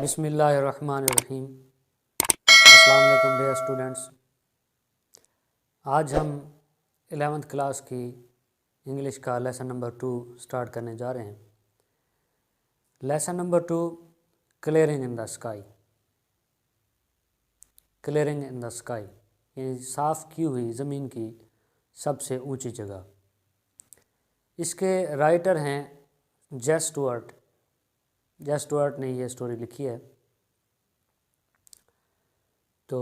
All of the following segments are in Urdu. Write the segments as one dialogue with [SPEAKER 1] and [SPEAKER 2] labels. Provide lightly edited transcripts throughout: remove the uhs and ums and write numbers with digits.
[SPEAKER 1] بسم اللہ الرحمن الرحیم۔ السلام علیکم ڈیئر اسٹوڈنٹس۔ آج ہم 11th کلاس کی انگلش کا لیسن نمبر 2 سٹارٹ کرنے جا رہے ہیں۔ Lesson number 2، clearing in the sky. Clearing in the sky یعنی صاف کی ہوئی زمین کی سب سے اونچی جگہ۔ اس کے رائٹر ہیں جیس اسٹوارٹ۔ جیس اسٹوارٹ نے یہ سٹوری لکھی ہے۔ تو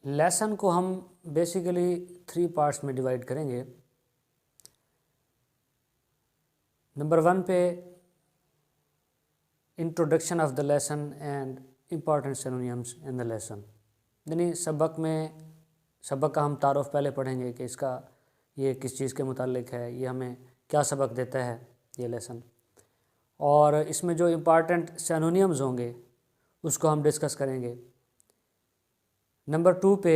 [SPEAKER 1] لیسن کو ہم بیسیکلی 3 پارٹس میں ڈیوائڈ کریں گے۔ نمبر 1 پہ introduction of the lesson and important synonyms in the lesson, یعنی سبق کا ہم تعارف پہلے پڑھیں گے کہ اس کا یہ کس چیز کے متعلق ہے، یہ ہمیں کیا سبق دیتا ہے یہ لیسن، اور اس میں جو امپارٹنٹ سینونیمز ہوں گے اس کو ہم ڈسکس کریں گے۔ نمبر 2 پہ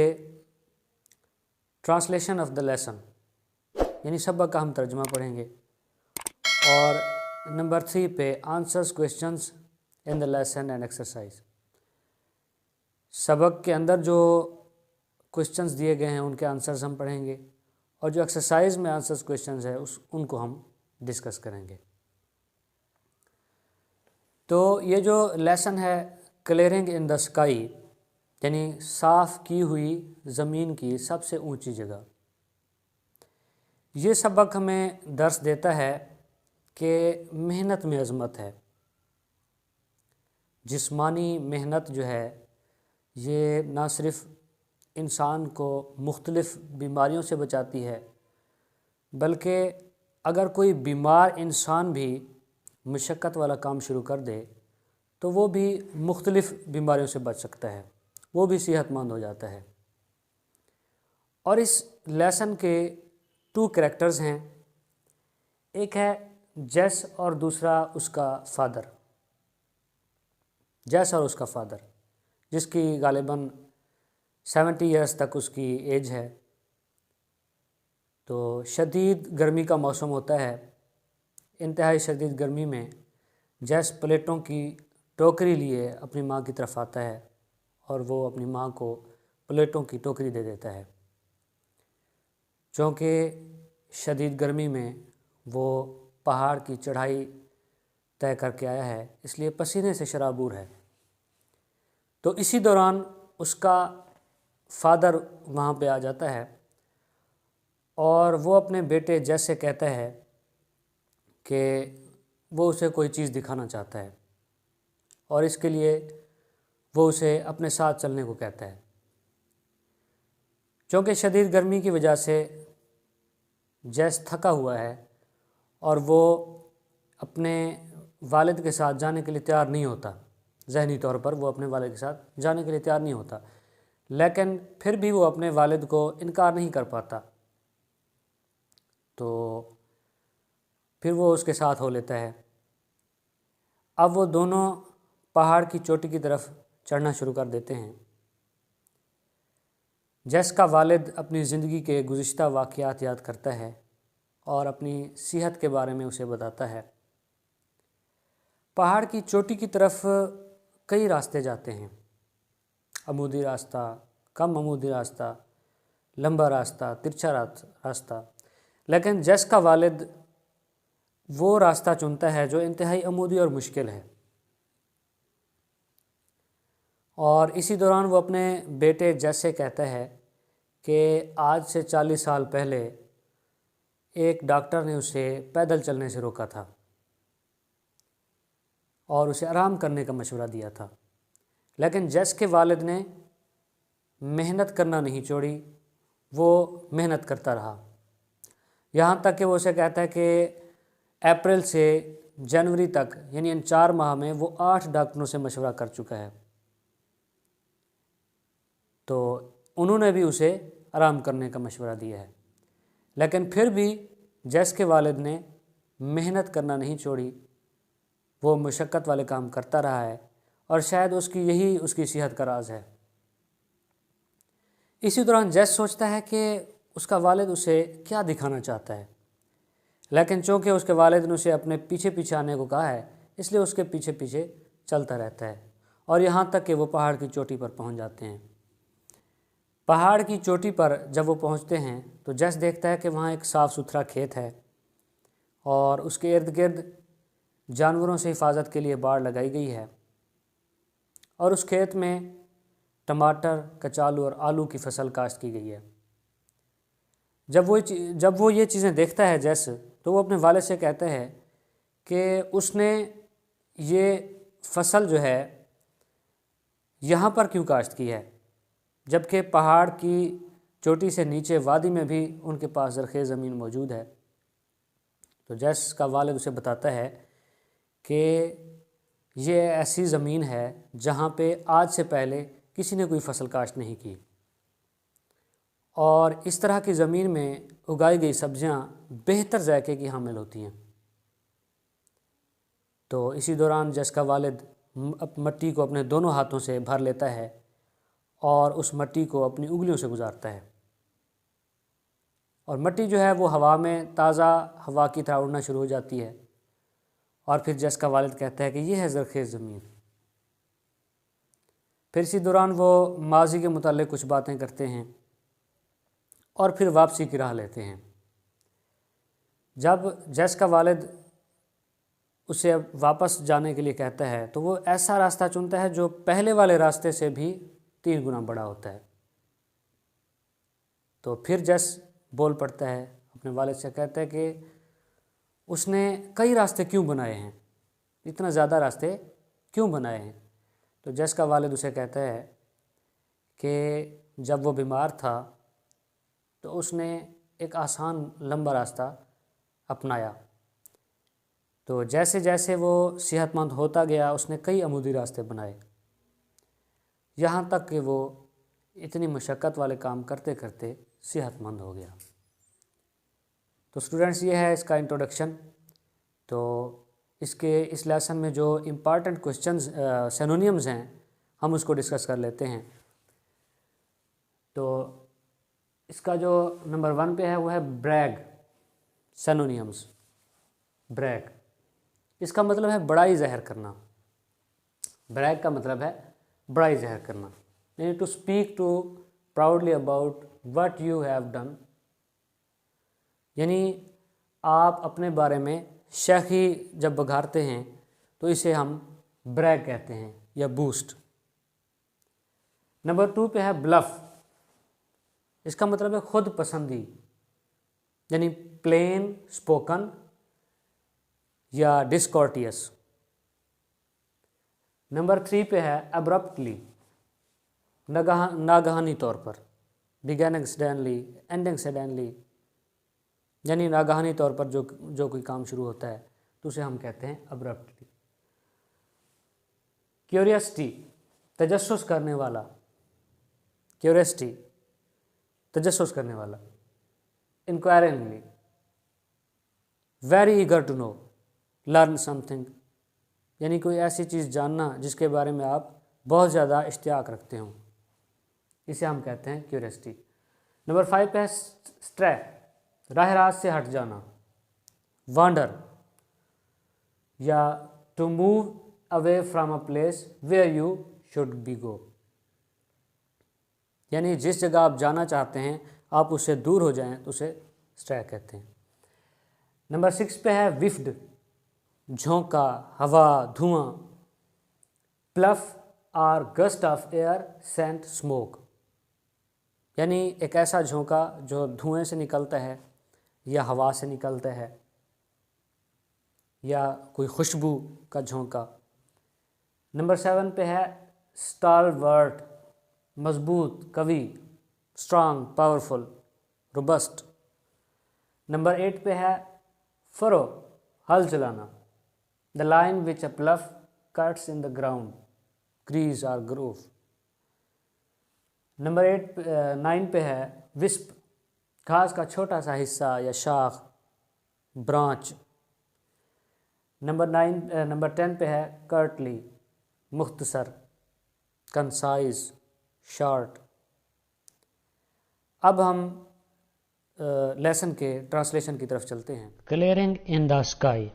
[SPEAKER 1] ٹرانسلیشن آف دا لیسن، یعنی سبق کا ہم ترجمہ پڑھیں گے، اور نمبر 3 پہ answers questions in the lesson and exercise. سبق کے اندر جو کویشچنز دیے گئے ہیں ان کے آنسرز ہم پڑھیں گے، اور جو ایکسرسائز میں آنسرز کویشچنز ہیں ان کو ہم ڈسکس کریں گے۔ تو یہ جو لیسن ہے کلیئرنگ ان دا اسکائی، یعنی صاف کی ہوئی زمین کی سب سے اونچی جگہ، یہ سبق ہمیں درس دیتا ہے کہ محنت میں عظمت ہے۔ جسمانی محنت جو ہے یہ نہ صرف انسان کو مختلف بیماریوں سے بچاتی ہے، بلکہ اگر کوئی بیمار انسان بھی مشقت والا کام شروع کر دے تو وہ بھی مختلف بیماریوں سے بچ سکتا ہے، وہ بھی صحت مند ہو جاتا ہے۔ اور اس لیسن کے 2 کریکٹرز ہیں، ایک ہے جیس اور دوسرا اس کا فادر۔ جیس اور اس کا فادر، جس کی غالباً 70 ایئرز تک اس کی ایج ہے۔ تو شدید گرمی کا موسم ہوتا ہے، انتہائی شدید گرمی میں جیس پلیٹوں کی ٹوکری لیے اپنی ماں کی طرف آتا ہے، اور وہ اپنی ماں کو پلیٹوں کی ٹوکری دے دیتا ہے۔ چونکہ شدید گرمی میں وہ پہاڑ کی چڑھائی طے کر کے آیا ہے، اس لیے پسینے سے شرابور ہے۔ تو اسی دوران اس کا فادر وہاں پہ آ جاتا ہے، اور وہ اپنے بیٹے جیس سے کہتا ہے کہ وہ اسے کوئی چیز دکھانا چاہتا ہے، اور اس کے لیے وہ اسے اپنے ساتھ چلنے کو کہتا ہے۔ چونکہ شدید گرمی کی وجہ سے جیس تھکا ہوا ہے، اور وہ اپنے والد کے ساتھ جانے کے لیے تیار نہیں ہوتا، ذہنی طور پر وہ اپنے والد کے ساتھ جانے کے لیے تیار نہیں ہوتا، لیکن پھر بھی وہ اپنے والد کو انکار نہیں کر پاتا، تو پھر وہ اس کے ساتھ ہو لیتا ہے۔ اب وہ دونوں پہاڑ کی چوٹی کی طرف چڑھنا شروع کر دیتے ہیں۔ جیس کا والد اپنی زندگی کے گزشتہ واقعات یاد کرتا ہے اور اپنی صحت کے بارے میں اسے بتاتا ہے۔ پہاڑ کی چوٹی کی طرف کئی راستے جاتے ہیں، عمودی راستہ، کم عمودی راستہ، لمبا راستہ، ترچھا راستہ، لیکن جیس کا والد وہ راستہ چنتا ہے جو انتہائی عمودی اور مشکل ہے۔ اور اسی دوران وہ اپنے بیٹے جیس سے کہتا ہے کہ آج سے 40 سال پہلے ایک ڈاکٹر نے اسے پیدل چلنے سے روکا تھا اور اسے آرام کرنے کا مشورہ دیا تھا، لیکن جیس کے والد نے محنت کرنا نہیں چھوڑی، وہ محنت کرتا رہا، یہاں تک کہ وہ اسے کہتا ہے کہ اپریل سے جنوری تک، یعنی ان 4 ماہ میں وہ 8 ڈاکٹروں سے مشورہ کر چکا ہے، تو انہوں نے بھی اسے آرام کرنے کا مشورہ دیا ہے، لیکن پھر بھی جیس کے والد نے محنت کرنا نہیں چھوڑی، وہ مشقت والے کام کرتا رہا ہے، اور شاید یہی اس کی صحت کا راز ہے۔ اسی دوران جیس سوچتا ہے کہ اس کا والد اسے کیا دکھانا چاہتا ہے، لیکن چونکہ اس کے والد نے اسے اپنے پیچھے پیچھے آنے کو کہا ہے، اس لیے اس کے پیچھے پیچھے چلتا رہتا ہے اور یہاں تک کہ وہ پہاڑ کی چوٹی پر پہنچ جاتے ہیں۔ پہاڑ کی چوٹی پر جب وہ پہنچتے ہیں تو جیس دیکھتا ہے کہ وہاں ایک صاف ستھرا کھیت ہے اور اس کے ارد گرد جانوروں سے حفاظت کے لیے باڑ لگائی گئی ہے، اور اس کھیت میں ٹماٹر، کچالو اور آلو کی فصل کاشت کی گئی ہے۔ جب وہ یہ چیزیں دیکھتا ہے جیس، تو وہ اپنے والد سے کہتا ہے کہ اس نے یہ فصل جو ہے یہاں پر کیوں کاشت کی ہے، جبکہ پہاڑ کی چوٹی سے نیچے وادی میں بھی ان کے پاس زرخیز زمین موجود ہے۔ تو جیس کا والد اسے بتاتا ہے کہ یہ ایسی زمین ہے جہاں پہ آج سے پہلے کسی نے کوئی فصل کاشت نہیں کی، اور اس طرح کی زمین میں اگائی گئی سبزیاں بہتر ذائقے کی حامل ہوتی ہیں۔ تو اسی دوران جیس کا والد مٹی کو اپنے دونوں ہاتھوں سے بھر لیتا ہے اور اس مٹی کو اپنی انگلیوں سے گزارتا ہے، اور مٹی جو ہے وہ ہوا میں تازہ ہوا کی طرح اڑنا شروع ہو جاتی ہے، اور پھر جیس کا والد کہتا ہے کہ یہ ہے زرخیز زمین۔ پھر اسی دوران وہ ماضی کے متعلق کچھ باتیں کرتے ہیں اور پھر واپسی کی راہ لیتے ہیں۔ جب جیس کا والد اسے واپس جانے کے لیے کہتا ہے تو وہ ایسا راستہ چنتا ہے جو پہلے والے راستے سے بھی 3 گنا بڑا ہوتا ہے۔ تو پھر جیس بول پڑتا ہے، اپنے والد سے کہتا ہے کہ اس نے کئی راستے کیوں بنائے ہیں، اتنا زیادہ راستے کیوں بنائے ہیں۔ تو جیس کا والد اسے کہتا ہے کہ جب وہ بیمار تھا تو اس نے ایک آسان لمبا راستہ اپنایا، تو جیسے جیسے وہ صحت مند ہوتا گیا اس نے کئی عمودی راستے بنائے، یہاں تک کہ وہ اتنی مشقت والے کام کرتے کرتے صحت مند ہو گیا۔ تو اسٹوڈنٹس، یہ ہے اس کا انٹروڈکشن۔ تو اس لیسن میں جو امپارٹنٹ کوسچنز سینونیمز ہیں ہم اس کو ڈسکس کر لیتے ہیں۔ تو اس کا جو نمبر 1 پہ ہے وہ ہے بریگ، سینونیمز۔ بریگ اس کا مطلب ہے بڑائی ظاہر کرنا۔ بریگ کا مطلب ہے بڑائی ظاہر کرنا، یعنی to speak to proudly about what you have done, یعنی آپ اپنے بارے میں شیخی جب بگھارتے ہیں تو اسے ہم بریگ کہتے ہیں یا بوسٹ۔ نمبر 2 پہ ہے بلف، اس کا مطلب ہے خود پسندی، یعنی پلین اسپوکن یا ڈسکورٹیس۔ نمبر 3 پہ ہے ابرپٹلی، ناگہانی طور پر، بگیننگ سڈنلی، اینڈنگ سڈنلی، یعنی ناگہانی طور پر جو کوئی کام شروع ہوتا ہے تو اسے ہم کہتے ہیں ابرپٹلی۔ کیوریسٹی، تجسس کرنے والا، کیوریسٹی تجسس کرنے والا۔ Inquiringly, very eager to know, learn something, یعنی کوئی ایسی چیز جاننا جس کے بارے میں آپ بہت زیادہ اشتیاق رکھتے ہوں، اسے ہم کہتے ہیں کیوریسٹی۔ نمبر 5 پہ ہے اسٹرے، راہ راست سے ہٹ جانا، وانڈر، یا to move away from a place where you should be go, یعنی جس جگہ آپ جانا چاہتے ہیں آپ اس سے دور ہو جائیں تو اسے اسٹرے کہتے ہیں۔ نمبر 6 پہ ہے وفڈ، جھونکا، ہوا، دھواں۔ پلف اور gust of air sent smoke, یعنی ایک ایسا جھونکا جو دھوئیں سے نکلتا ہے یا ہوا سے نکلتا ہے، یا کوئی خوشبو کا جھونکا۔ نمبر 7 پہ ہے اسٹالورٹ، مضبوط، قوی، اسٹرانگ، پاورفل، روبسٹ۔ نمبر 8 پہ ہے فرو، ہل چلانا، the line which a plough cuts in the ground, crease اور گروو۔ نمبر 9 پہ ہے وسپ، گھاس کا چھوٹا سا حصہ یا شاخ، برانچ۔ نمبر 10 پہ ہے کرٹلی، مختصر، کنسائز، شارٹ۔ اب ہم لیسن کے ٹرانسلیشن کی طرف چلتے ہیں۔ کلیئرنگ ان دا اسکائی،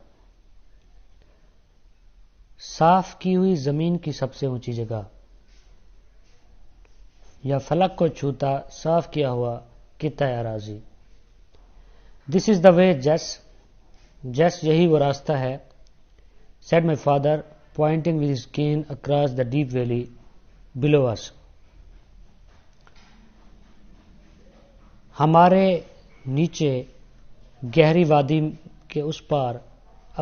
[SPEAKER 1] صاف کی ہوئی زمین کی سب سے اونچی جگہ، یا فلک کو چھوتا صاف کیا ہوا خطہ اراضی. دس از دا وے جس یہی وہ راستہ ہے. said my father pointing with his cane across the deep valley below us. ہمارے نیچے گہری وادی کے اس پار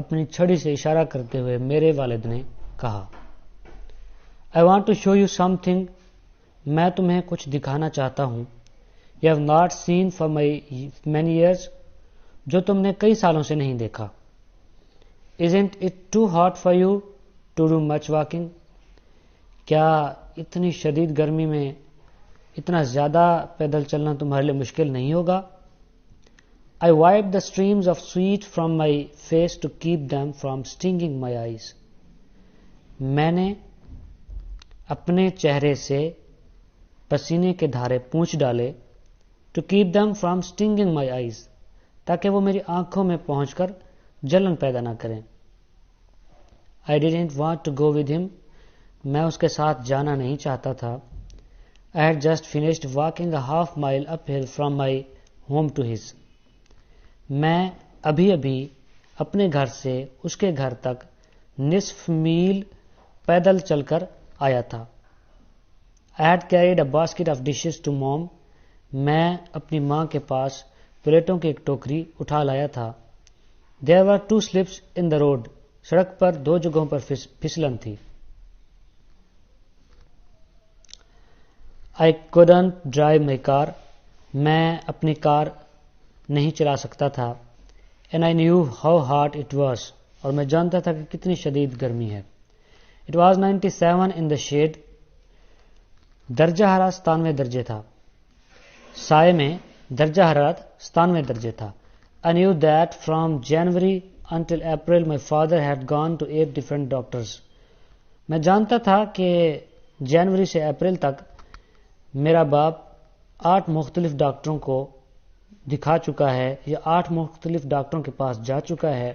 [SPEAKER 1] اپنی چھڑی سے اشارہ کرتے ہوئے میرے والد نے کہا. I want to show you something. میں تمہیں کچھ دکھانا چاہتا ہوں. You have not seen for many years. جو تم نے کئی سالوں سے نہیں دیکھا. Isn't it too hot for you to do much walking? کیا اتنی شدید گرمی میں اتنا زیادہ پیدل چلنا تمہارے لیے مشکل نہیں ہوگا؟ I wiped the streams of sweat from my face to keep them from stinging my eyes. میں نے اپنے چہرے سے پسینے کے دھارے پونچھ ڈالے to keep them from stinging my eyes تاکہ وہ میری آنکھوں میں پہنچ کر جلن پیدا نہ کریں. I didn't want to go with him. میں اس کے ساتھ جانا نہیں چاہتا تھا. I had just finished walking a half mile uphill from my home to his. میں ابھی اپنے گھر سے اس کے گھر تک نصف میل پیدل چل کر آیا تھا. I had carried a basket of dishes to mom. میں اپنی ماں کے پاس پلیٹوں کی ایک ٹوکری اٹھا لایا تھا. There were 2 slips in the road. سڑک پر 2 جگہوں پر پھسلن تھی. I couldn't drive my car. میں اپنی کار نہیں چلا سکتا تھا. And I knew how hot it was. اور میں جانتا تھا کہ کتنی شدید گرمی ہے. It was 97 in the shade. درجہ حرارت 97 درجے تھا. سائے میں درجہ حرارت 97 درجے تھا. I knew that from January until April my father had gone to 8 different doctors. میں جانتا تھا کہ جنوری سے اپریل تک میرا باپ 8 مختلف ڈاکٹروں کو دکھا چکا ہے یا 8 مختلف ڈاکٹروں کے پاس جا چکا ہے.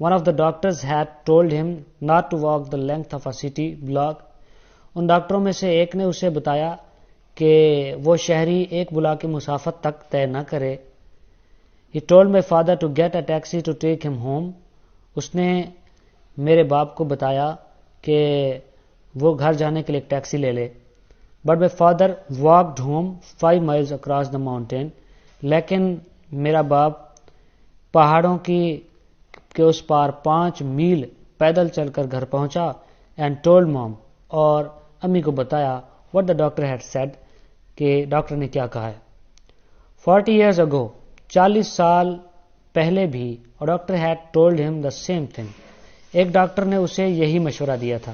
[SPEAKER 1] One of the doctors had told him not to walk the length of a city block. ان ڈاکٹروں میں سے ایک نے اسے بتایا کہ وہ شہری ایک بلاک کی مسافت تک طے نہ کرے. He told my father to get a taxi to take him home. اس نے میرے باپ کو بتایا کہ وہ گھر جانے کے لیے ایک ٹیکسی لے لے. But my father walked home 5 miles across the mountain. لیکن میرا باپ پہاڑوں کے اس پار 5 میل پیدل چل کر گھر پہنچا. And told mom. اور امی کو بتایا what the doctor had said. کہ ڈاکٹر نے کیا کہا ہے. 40 years ago. 40 سال پہلے بھی اور doctor had told him the same thing. ایک ڈاکٹر نے اسے یہی مشورہ دیا تھا.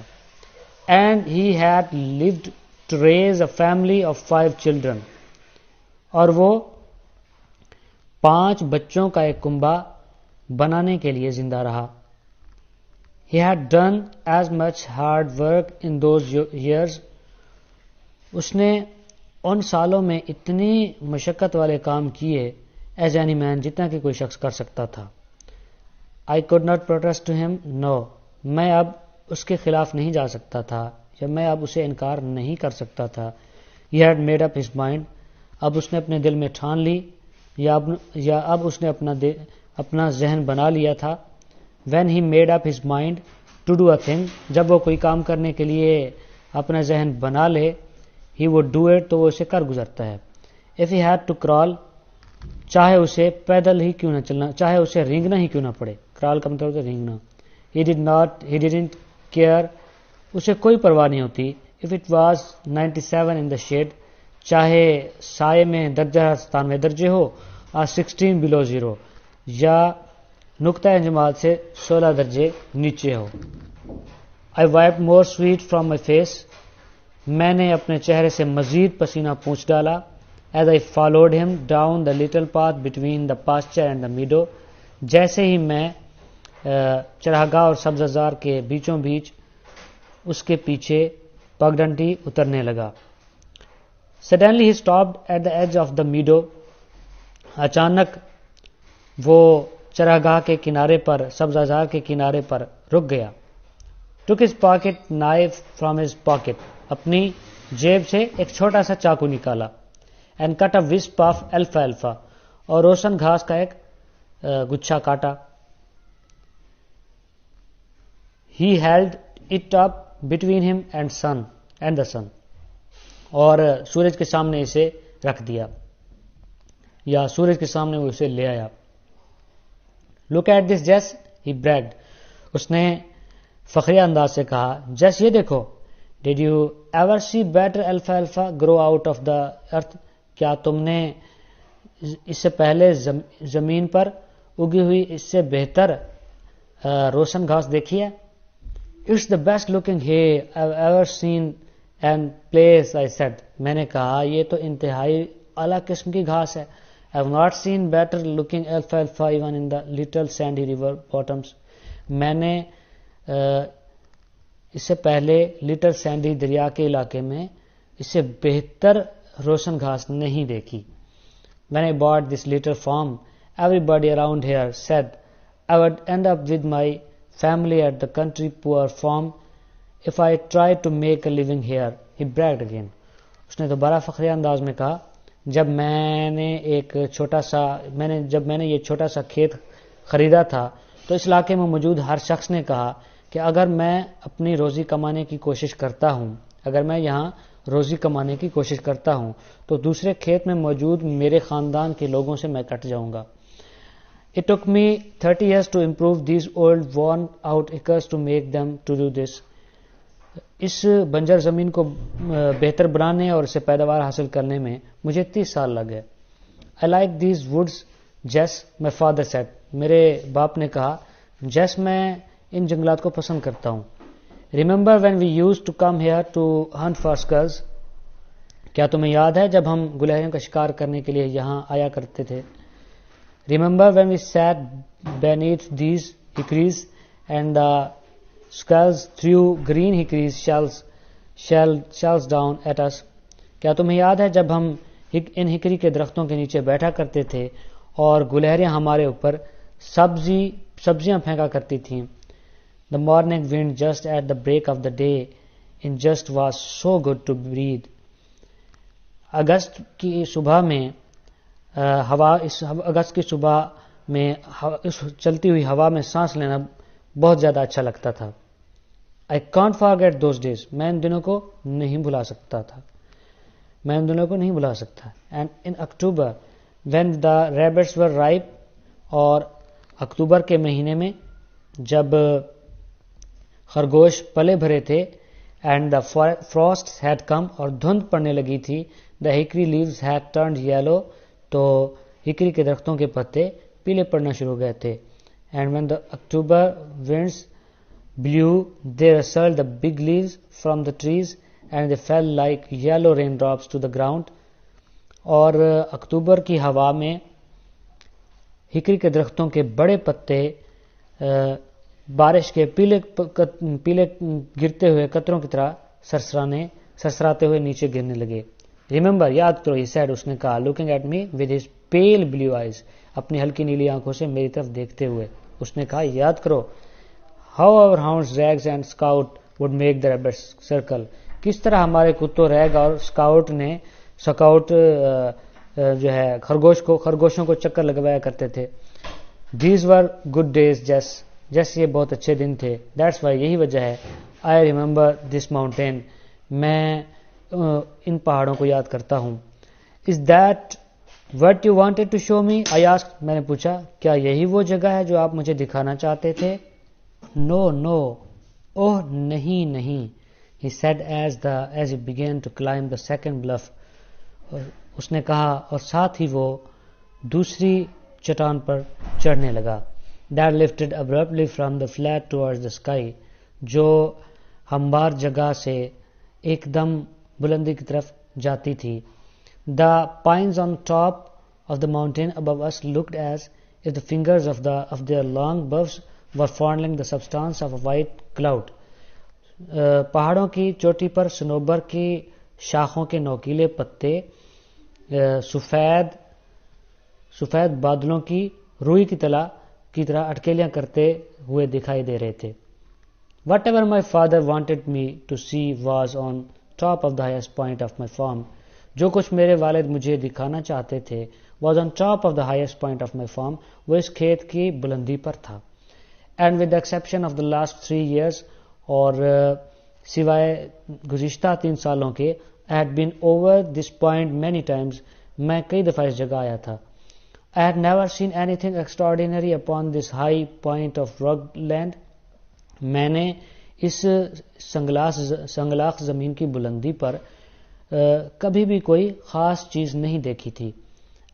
[SPEAKER 1] And he had lived to raise a family of 5 children. اور وہ 5 بچوں کا ایک کنبہ بنانے کے لیے زندہ رہا. He had done as much hard work in those years. اس نے ان سالوں میں اتنی مشقت والے کام کیے as any man جتنا کہ کوئی شخص کر سکتا تھا. I could not protest to him. No. میں اب اس کے خلاف نہیں جا سکتا تھا یا میں اب اسے انکار نہیں کر سکتا تھا. He had made up his mind. اب اس نے اپنے دل میں ٹھان لی یا اب اس نے اپنا ذہن بنا لیا تھا. When he made up his mind to do a thing. جب وہ کوئی کام کرنے کے لیے اپنا ذہن بنا لے he would do it تو وہ اسے کر گزرتا ہے. If he had to crawl. چاہے اسے پیدل ہی کیوں نہ چلنا، چاہے اسے رینگنا ہی کیوں نہ پڑے. کرال کا مطلب ہے رینگنا. He didn't care. اسے کوئی پرواہ نہیں ہوتی. If it was 97 in the shade. چاہے سائے میں درجہ 97 درجے ہو اور 16 below zero یا نقطہ انجماد سے 16 درجے نیچے ہو. I wiped more sweat from my face. میں نے اپنے چہرے سے مزید پسینہ پونچھ ڈالا. As I followed him down the little path between the pasture and the meadow. جیسے ہی میں چراگاہ اور سبززار کے بیچوں بیچ اس کے پیچھے پگڈنڈی اترنے لگا. Suddenly he stopped at the edge of the meadow. اچانک وہ چراگاہ کے کنارے پر سبززار کے کنارے پر رک گیا. took his pocket knife from his pocket, اپنی جیب سے ایک چھوٹا سا چاقو نکالا, and cut a wisp of alfalfa, اور روشن گھاس کا ایک گچھا کاٹا. He held it up between him and the sun, اور سورج کے سامنے اسے رکھ دیا, یا سورج کے سامنے وہ اسے لے آیا. Look at this, Jess, he bragged. اس نے فخریہ انداز سے کہا, جس یہ دیکھو. Did you ever see better alfalfa grow out of the earth? کیا تم نے اس سے پہلے زمین پر اگی ہوئی اس سے بہتر روشن گھاس دیکھی ہے؟ It's the best looking hay I've ever seen and place, I said. میں نے کہا یہ تو انتہائی اعلیٰ قسم کی گھاس ہے. I've not seen better looking alfalfa even in the little sandy river bottoms. میں نے اس سے پہلے لٹل سینڈی دریا کے علاقے میں اس سے بہتر روشن گھاس نہیں دیکھی. When I bought this little farm, everybody around here said I would end up with my family at the country poor farm if I tried to make a living here. He bragged again. اس نے دوبارہ فخریہ انداز میں کہا, جب میں نے یہ چھوٹا سا کھیت خریدا تھا تو اس علاقے میں موجود ہر شخص نے کہا کہ اگر میں اپنی روزی کمانے کی کوشش کرتا ہوں, اگر میں یہاں روزی کمانے کی کوشش کرتا ہوں تو دوسرے کھیت میں موجود میرے خاندان کے لوگوں سے میں کٹ جاؤں گا. It took me 30 years to improve these old worn out acres to make them to do this. اس بنجر زمین کو بہتر بنانے اور اسے پیداوار حاصل کرنے میں مجھے 30 سال لگ گئے. I like these woods, Jess, my father said. میرے باپ نے کہا, جیس میں ان جنگلات کو پسند کرتا ہوں. Remember when we used to come here to hunt for squirrels? کیا تمہیں یاد ہے جب ہم گلہریوں کا شکار کرنے کے لیے یہاں آیا کرتے تھے؟ Remember when we sat beneath these hickories and the squirrels threw green hickories shells down at us? کیا تمہیں یاد ہے جب ہم ان ہکری کے درختوں کے نیچے بیٹھا کرتے تھے اور گلہریاں ہمارے اوپر سبزیاں پھینکا کرتی تھیں؟ The morning wind just at the break of the day in just was so good to breathe. اگست کی صبح میں اس چلتی ہوئی ہوا میں سانس لینا بہت زیادہ اچھا لگتا تھا. I can't forget those days. میں ان دنوں کو نہیں بھلا سکتا. And in October when the rabbits were ripe, اور اکتوبر کے مہینے میں جب خرگوش پلے بھرے تھے, and the frosts had come, اور دھند پڑنے لگی تھی, the hickory leaves had turned yellow, تو ہکری کے درختوں کے پتے پیلے پڑنا شروع ہو گئے تھے. And when the October winds blew, they rustled the big leaves from the trees and they fell like yellow raindrops to the ground. اور اکتوبر کی ہوا میں ہکری کے درختوں کے بڑے پتے بارش کے پیلے گرتے ہوئے قطروں کی طرح سرسراتے ہوئے نیچے گرنے لگے. Remember, یاد کرو, he said, اس نے کہا, looking at me with his pale blue eyes, اپنی ہلکی نیلی آنکھوں سے میری طرف دیکھتے ہوئے اس نے کہا, یاد کرو, how our hounds Rags and Scout would make the rabbits circle. کس طرح ہمارے کتوں ریگ اور سکاؤٹ جو ہے خرگوشوں کو چکر لگوایا کرتے تھے. These were good days, Jess, یہ بہت اچھے دن تھے. That's why, یہی وجہ ہے, I remember this mountain, میں ان پہاڑوں کو یاد کرتا ہوں. Is that what you wanted to show me? I asked. میں نے پوچھا, کیا یہی وہ جگہ ہے جو آپ مجھے دکھانا چاہتے تھے؟ No. Oh, نہیں. He said as he began to climb the second bluff. اس نے کہا اور ساتھ ہی وہ دوسری چٹان پر چڑھنے لگا. That lifted abruptly from the flat towards the sky, جو ہموار جگہ سے ایک دم بلندی کی طرف جاتی تھی. The pines on top of the mountain above us looked as if the fingers of their long boughs were fondling the substance of a white cloud. پہاڑوں کی چوٹی پر صنوبر کی شاخوں کے نوکیلے پتے سفید بادلوں کی روئی کی طرح اٹکیلیاں کرتے ہوئے دکھائی دے رہے تھے. Whatever my father wanted me to see was on top of the highest point of my farm. جو کچھ میرے والد مجھے دکھانا چاہتے تھے was on top of the highest point of my farm. وہ اس کھیت کی بلندی پر تھا. And with the exception of the last 3 years, اور سوائے گزشتہ 3 سالوں کے, I had been over this point many times. میں کئی دفعہ اس جگہ آیا تھا. I had never seen anything extraordinary upon this high point of rugged land. میں نے اس سنگلاخ زمین کی بلندی پر کبھی بھی کوئی خاص چیز نہیں دیکھی تھی.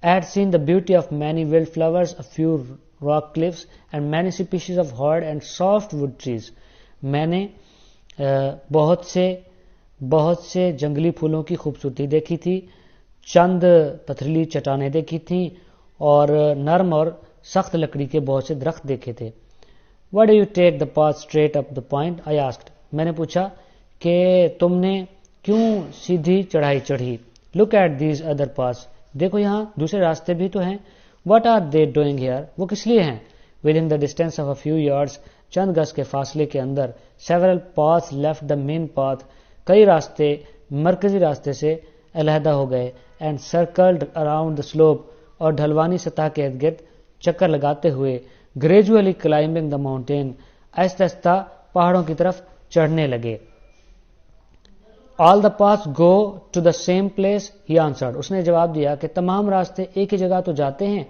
[SPEAKER 1] I had seen the beauty of many wild flowers, a few rock cliffs, and many species of hard and softwood trees. میں نے بہت سے جنگلی پھولوں کی خوبصورتی دیکھی تھی, چند پتھریلی چٹانیں دیکھی تھیں, اور نرم اور سخت لکڑی کے بہت سے درخت دیکھے تھے. Why do you take the path straight up the point? I asked. میں نے پوچھا کہ تم نے کیوں سیدھی چڑھائی چڑھی. Look at these other paths. دیکھو یہاں دوسرے راستے بھی تو ہیں. What are they doing here? وہ کس لیے ہیں. Within the distance of a few yards, چند گز کے فاصلے کے اندر, several paths left the main path. کئی راستے مرکزی راستے سے علیحدہ ہو گئے, and circled around the slope, اور ڈھلوانی سطح کے ارد گرد چکر لگاتے ہوئے, gradually climbing the mountain, آہستہ آہستہ پہاڑوں کی طرف چڑھنے لگے. All the paths go to the same place, he answered. اس نے جواب دیا کہ تمام راستے ایک ہی جگہ تو جاتے ہیں.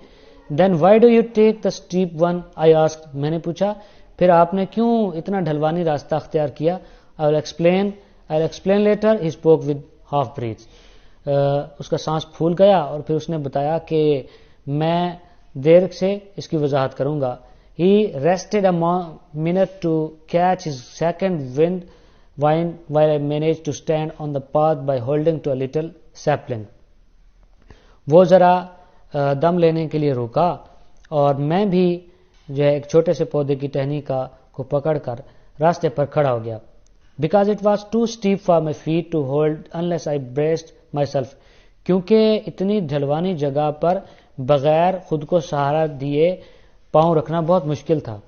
[SPEAKER 1] Then why do you take the steep one? I asked. میں نے پوچھا پھر آپ نے کیوں اتنا ڈھلوانی راستہ اختیار کیا. I'll explain later. He spoke with half breaths. اس کا سانس پھول گیا اور پھر اس نے بتایا کہ میں دیر سے اس کی وضاحت کروں گا. He rested a minute to catch his second wind while I managed to stand on the path by holding to a little sapling. وہ ذرا دم لینے کے لیے روکا اور میں بھی جو ہے ایک چھوٹے سے پودے کی ٹہنی کو پکڑ کر راستے پر کھڑا ہو گیا. Because it was too steep for my feet to hold unless I braced myself. کیونکہ اتنی ڈھلوانی جگہ پر بغیر خود کو سہارا دیے پاؤں رکھنا بہت مشکل تھا.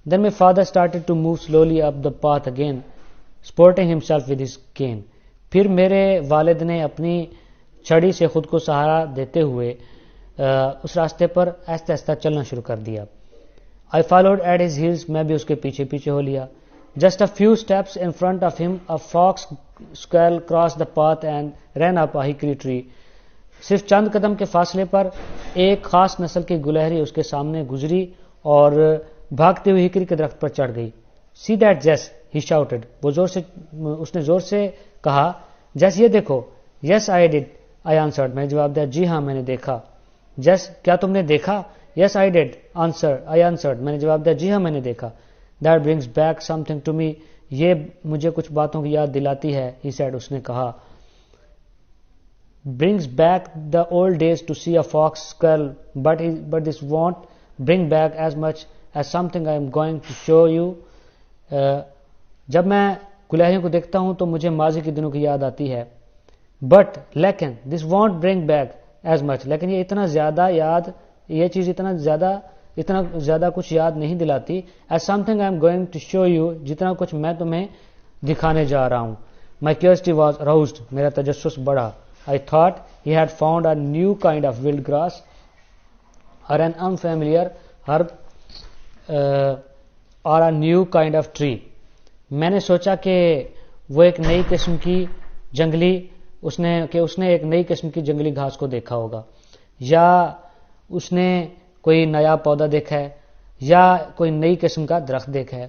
[SPEAKER 1] Then my father started to move slowly up the path again, supporting himself with his cane. پھر میرے والد نے اپنی چھڑی سے خود کو سہارا دیتے ہوئے اس راستے پر آہستہ آہستہ چلنا شروع کر دیا. I followed at his heels. میں بھی اس کے پیچھے پیچھے ہو لیا. Just a few steps in front of him, a fox squirrel crossed the path and ran up a hickory tree. صرف چند قدم کے فاصلے پر ایک خاص نسل کی گلہری اس کے سامنے گزری اور بھاگتے ہوئے ہکری کے درخت پر چڑھ گئی. See that, Jess, he shouted. اس نے زور سے کہا, جیس یہ دیکھو. Yes, I did, I answered. میں نے جواب دیا, جی ہاں میں نے دیکھا. Jess, کیا تم نے دیکھا. Yes, I did, I answered. میں نے جواب دیا, جی ہاں میں نے دیکھا. That brings back something to me. یہ مجھے کچھ باتوں کی یاد دلاتی ہے, he said. اس نے کہا, brings back the old days to see a fox squirrel, but this won't bring back as much as something I am going to show you. جب میں گلہریوں کو دیکھتا ہوں تو مجھے ماضی کے دنوں کی یاد آتی ہے. لیکن this won't bring back as much, لیکن یہ چیز اتنا زیادہ کچھ یاد نہیں دلاتی. as something I am going to show you, جتنا کچھ میں تمہیں دکھانے جا رہا ہوں. My curiosity was aroused. میرا تجسس بڑھا. I thought he had found a new kind of wild grass or an unfamiliar herb or a new kind of tree. میں نے سوچا کہ وہ ایک نئی قسم کی اس نے ایک نئی قسم کی جنگلی گھاس کو دیکھا ہوگا, یا اس نے کوئی نیا پودا دیکھا ہے, یا کوئی نئی قسم کا درخت دیکھا ہے.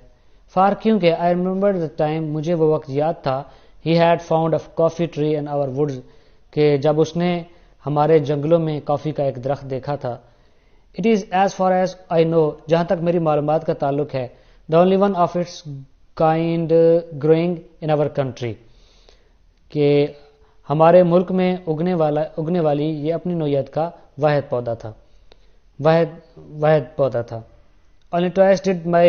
[SPEAKER 1] فار کیونکہ I remembered the time, مجھے وہ وقت یاد تھا, he had found a coffee tree in our woods, کہ جب اس نے ہمارے جنگلوں میں کافی کا ایک درخت دیکھا تھا. It is as far as I know, جہاں تک میری معلومات کا تعلق ہے, the only one of its kind growing in our country, کہ ہمارے ملک میں اگنے والی یہ اپنی نوعیت کا واحد پودا تھا. Only twice did my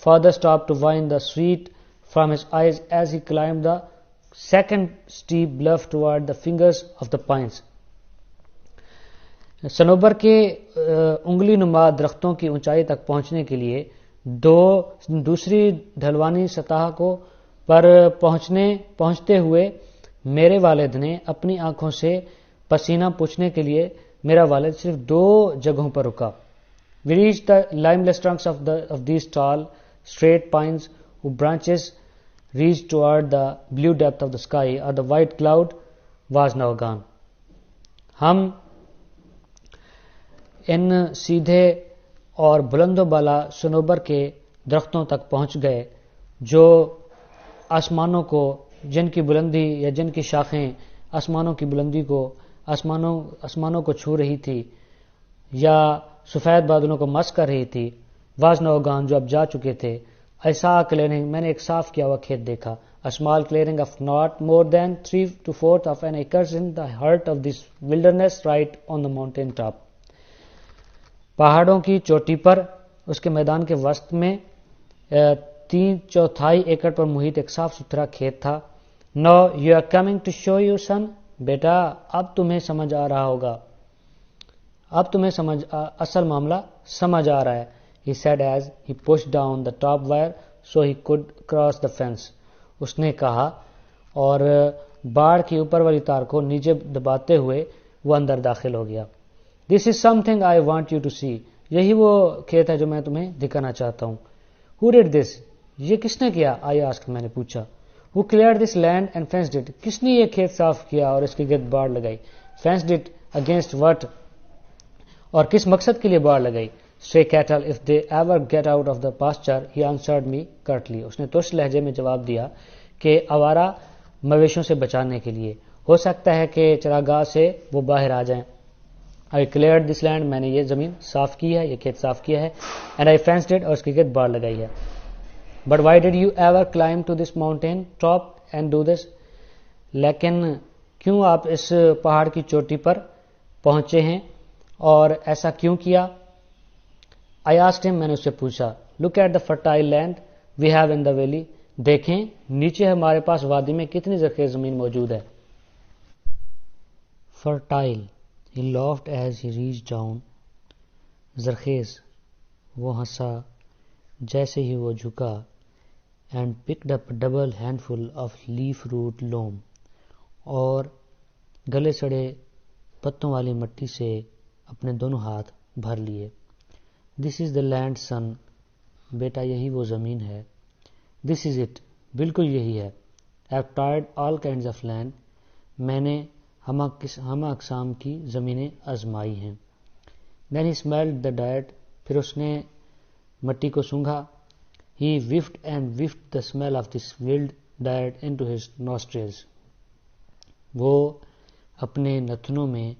[SPEAKER 1] father stop to wind the sweat from his eyes as he climbed the second steep bluff toward the fingers of the pines. صنوبر کے انگلی نما درختوں کی اونچائی تک پہنچنے کے لیے دوسری ڈھلوانی سطح کو پر پہنچتے ہوئے میرے والد نے اپنی آنکھوں سے پسینہ پوچھنے کے لیے میرا والد صرف 2 جگہوں پر رکا. We reached the limeless trunks of these tall, straight pines whose branches reached toward the blue depth of the sky, or the white cloud was now gone. ہم ان سیدھے اور بلند و بالا صنوبر کے درختوں تک پہنچ گئے جو آسمانوں کو جن کی بلندی یا جن کی شاخیں آسمانوں کی بلندی کو آسمانوں کو چھو رہی تھی یا سفید بادلوں کو مس کر رہی تھی. واز ناؤ گان جو اب جا چکے تھے. I saw a clearing, میں نے ایک صاف کیا ہوا کھیت دیکھا. A small clearing of not more than 3 to 4 of an acres in the heart of this wilderness right on the mountain top. پہاڑوں کی چوٹی پر اس کے میدان کے وسط میں 3/4 ایکڑ پر محیط ایک صاف ستھرا کھیت تھا. Now you are coming to show you son. بیٹا اب تمہیں سمجھ آ رہا ہوگا. اب تمہیں اصل معاملہ سمجھ آ رہا ہے. He said as he pushed down the top wire so he could cross the fence. اس نے کہا اور باڑ کی اوپر والی تار کو نیچے دباتے ہوئے وہ اندر داخل ہو گیا. This is something I want you to see. یہی وہ کھیت ہے جو میں تمہیں دکھانا چاہتا ہوں. Who did this? یہ کس نے کیا؟ I asked, میں نے پوچھا. Who cleared this land and fenced it? کس نے یہ کھیت صاف کیا اور اس کے گرد باڑ لگائی؟ Fenced it against what? اور کس مقصد کے لیے باڑ لگائی؟ Stray cattle, if they ever get out of the pasture, he answered me curtly. اس نے ترش لہجے میں جواب دیا کہ آوارہ مویشوں سے بچانے کے لیے. ہو سکتا ہے کہ چراگاہ سے وہ باہر آ جائیں. I cleared this land, میں نے یہ زمین صاف کی ہے، یہ کھیت صاف کیا ہے. And I fenced it, اور اس کے گرد باڑ لگائی ہے. But why did you ever climb to this mountain top and do this? لیکن کیوں آپ اس پہاڑ کی چوٹی پر پہنچے ہیں اور ایسا کیوں کیا؟ I asked him, میں نے اس سے پوچھا. Look at the fertile land we have in the valley. دیکھیں نیچے ہمارے پاس وادی میں کتنی زرخیز زمین موجود ہے. Fertile. He laughed as he reached down. زرخیز. وہ ہنسا جیسے ہی وہ جھکا. And picked up a double handful of leaf root loam. اور گلے سڑے پتوں والی مٹی سے اپنے دونوں ہاتھ بھر لیے. This is the land, son. بیٹا یہی وہ زمین ہے. This is it. بالکل یہی ہے. I've tried all kinds of land. میں نے ہم اقسام کی زمینیں آزمائی ہیں. Then he smelled the dirt. پھر اس نے مٹی کو سونگھا. He whiffed and whiffed the smell of this wild dirt into his nostrils. وہ اپنے نتنوں میں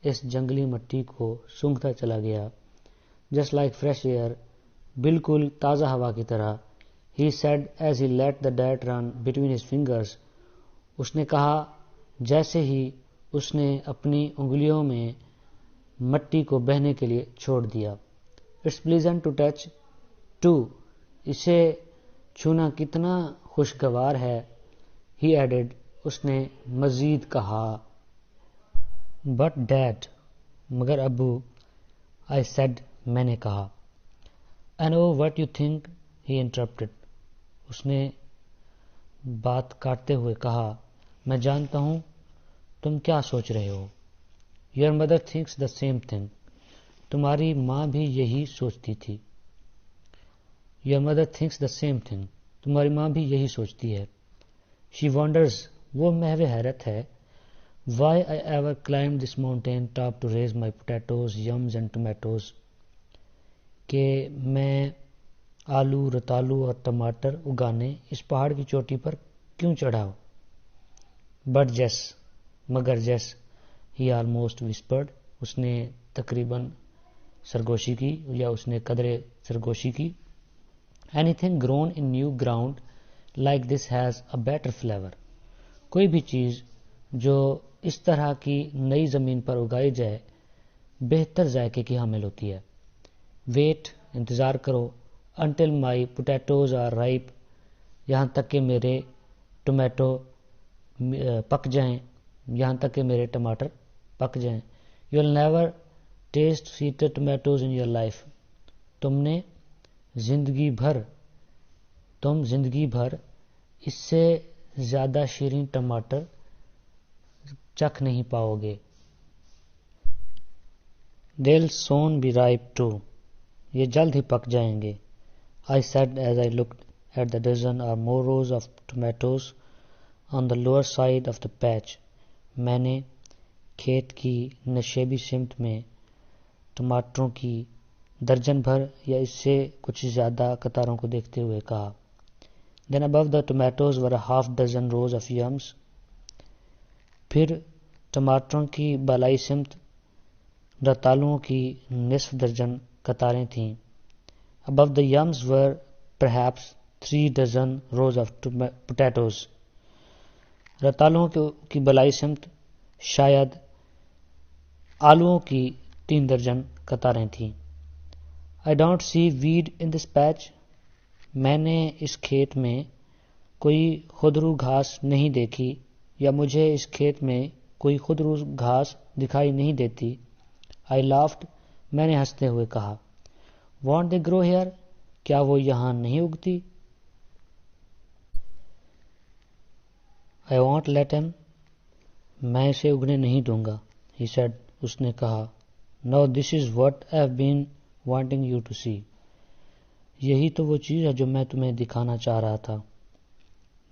[SPEAKER 1] اس جنگلی مٹی کو سونگھتا چلا گیا. Just like fresh air, بالکل تازہ ہوا کی طرح. He said as he let the dirt run between his fingers. اس نے کہا جیسے ہی اس نے اپنی انگلیوں میں مٹی کو بہنے کے لیے چھوڑ دیا. It's pleasant to touch too. اسے چھونا کتنا خوشگوار ہے. He added. اس نے مزید کہا. But dad. مگر ابو. I said. میں نے کہا. I know what you think. He interrupted. اس نے بات کاٹتے ہوئے کہا. میں جانتا ہوں تم کیا سوچ رہے ہو. Your mother thinks the same thing. تمہاری ماں بھی یہی سوچتی تھی. Your mother thinks the same thing. تمہاری ماں بھی یہی سوچتی ہے. She wonders. وہ محو حیرت ہے. Why I ever climbed this mountain top to raise my potatoes, yams and tomatoes. کہ میں آلو، رتالو اور ٹماٹر اگانے اس پہاڑ کی چوٹی پر کیوں چڑھا. But Jess. مگر جیس. He almost whispered. اس نے تقریباً سرگوشی کی یا اس نے قدرے سرگوشی کی. Anything grown in new ground like this has a better flavor. کوئی بھی چیز جو اس طرح کی نئی زمین پر اگائی جائے بہتر ذائقے کی حامل ہوتی ہے. Wait. انتظار کرو. Until my potatoes are ripe. یہاں تک کہ میرے ٹمیٹو پک جائیں. یہاں تک کہ میرے ٹماٹر پک جائیں. You'll never taste sweeter tomatoes in your life. تم نے تم زندگی بھر اس سے زیادہ شیریں ٹماٹر چکھ نہیں پاؤ گے. They'll soon be ripe too. یہ جلد ہی پک جائیں گے. I said as I looked at the dozen or more rows of tomatoes on the lower side of the patch. میں نے کھیت کی نشیبی سمت میں ٹماٹروں کی درجن بھر یا اس سے کچھ زیادہ قطاروں کو دیکھتے ہوئے کہا. Then above the tomatoes were a half dozen rows of yams. پھر ٹماٹروں کی بالائی سمت رتالوں کی نصف درجن قطاریں تھیں. Above the yams were perhaps 3 dozen rows of potatoes. رتالوں کی بالائی سمت شاید آلووں کی 3 درجن قطاریں تھیں. I don't see weed in this patch. میں نے اس کھیت میں کوئی خودرو گھاس نہیں دیکھی یا مجھے اس کھیت میں کوئی خودرو گھاس دکھائی نہیں دیتی. I laughed. میں نے ہنستے ہوئے کہا. Won't they grow here? کیا وہ یہاں نہیں اگتی؟ I won't let him. میں اسے اگنے نہیں دوں گا. He said. اس نے کہا. Now this is what I've been wanting you to see. یہی تو وہ چیز ہے جو میں تمہیں دکھانا چاہ رہا تھا.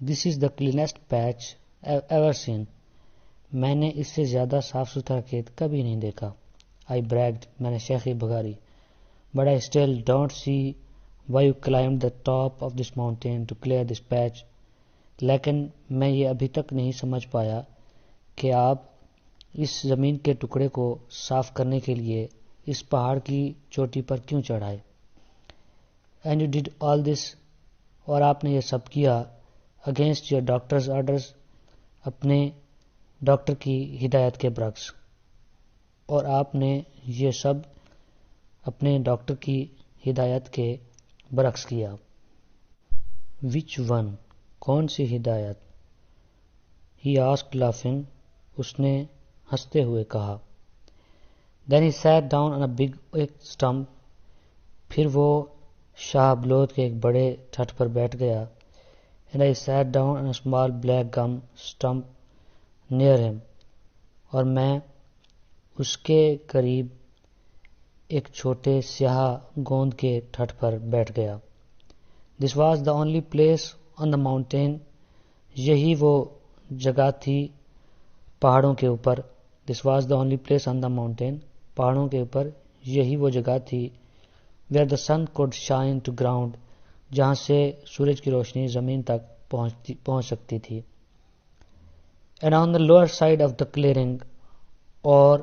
[SPEAKER 1] This is the cleanest patch I've ever seen. میں نے اس سے زیادہ صاف ستھرا کھیت کبھی نہیں دیکھا. I bragged. میں نے شیخی بگاری. But I still don't see why you climbed the top of this mountain to clear this patch. لیکن میں یہ ابھی تک نہیں سمجھ پایا کہ آپ اس زمین کے ٹکڑے کو صاف کرنے کے لیے اس پہاڑ کی چوٹی پر کیوں چڑھائے. And you did all this. اور آپ نے یہ سب کیا against your doctor's orders. اپنے ڈاکٹر کی ہدایت کے برعکس. اور آپ نے یہ سب اپنے ڈاکٹر کی ہدایت کے برعکس کیا. Which one? کون سی ہدایت؟ He asked laughing. اس نے ہنستے ہوئے کہا. Then he sat down on a big oak stump. پھر وہ شاہ بلوت کے ایک بڑے ٹھٹ پر بیٹھ گیا. And I sat down on a small black gum stump near him. اور میں اس کے قریب ایک چھوٹے سیاہ گوند کے ٹھٹ پر بیٹھ گیا. This was the only place on the mountain. یہی وہ جگہ تھی پہاڑوں کے اوپر. This was the only place on the mountain. پہاڑوں کے اوپر یہی وہ جگہ تھی where the sun could shine to ground. جہاں سے سورج کی روشنی زمین تک پہنچ سکتی تھی. And on the lower side of the clearing. اور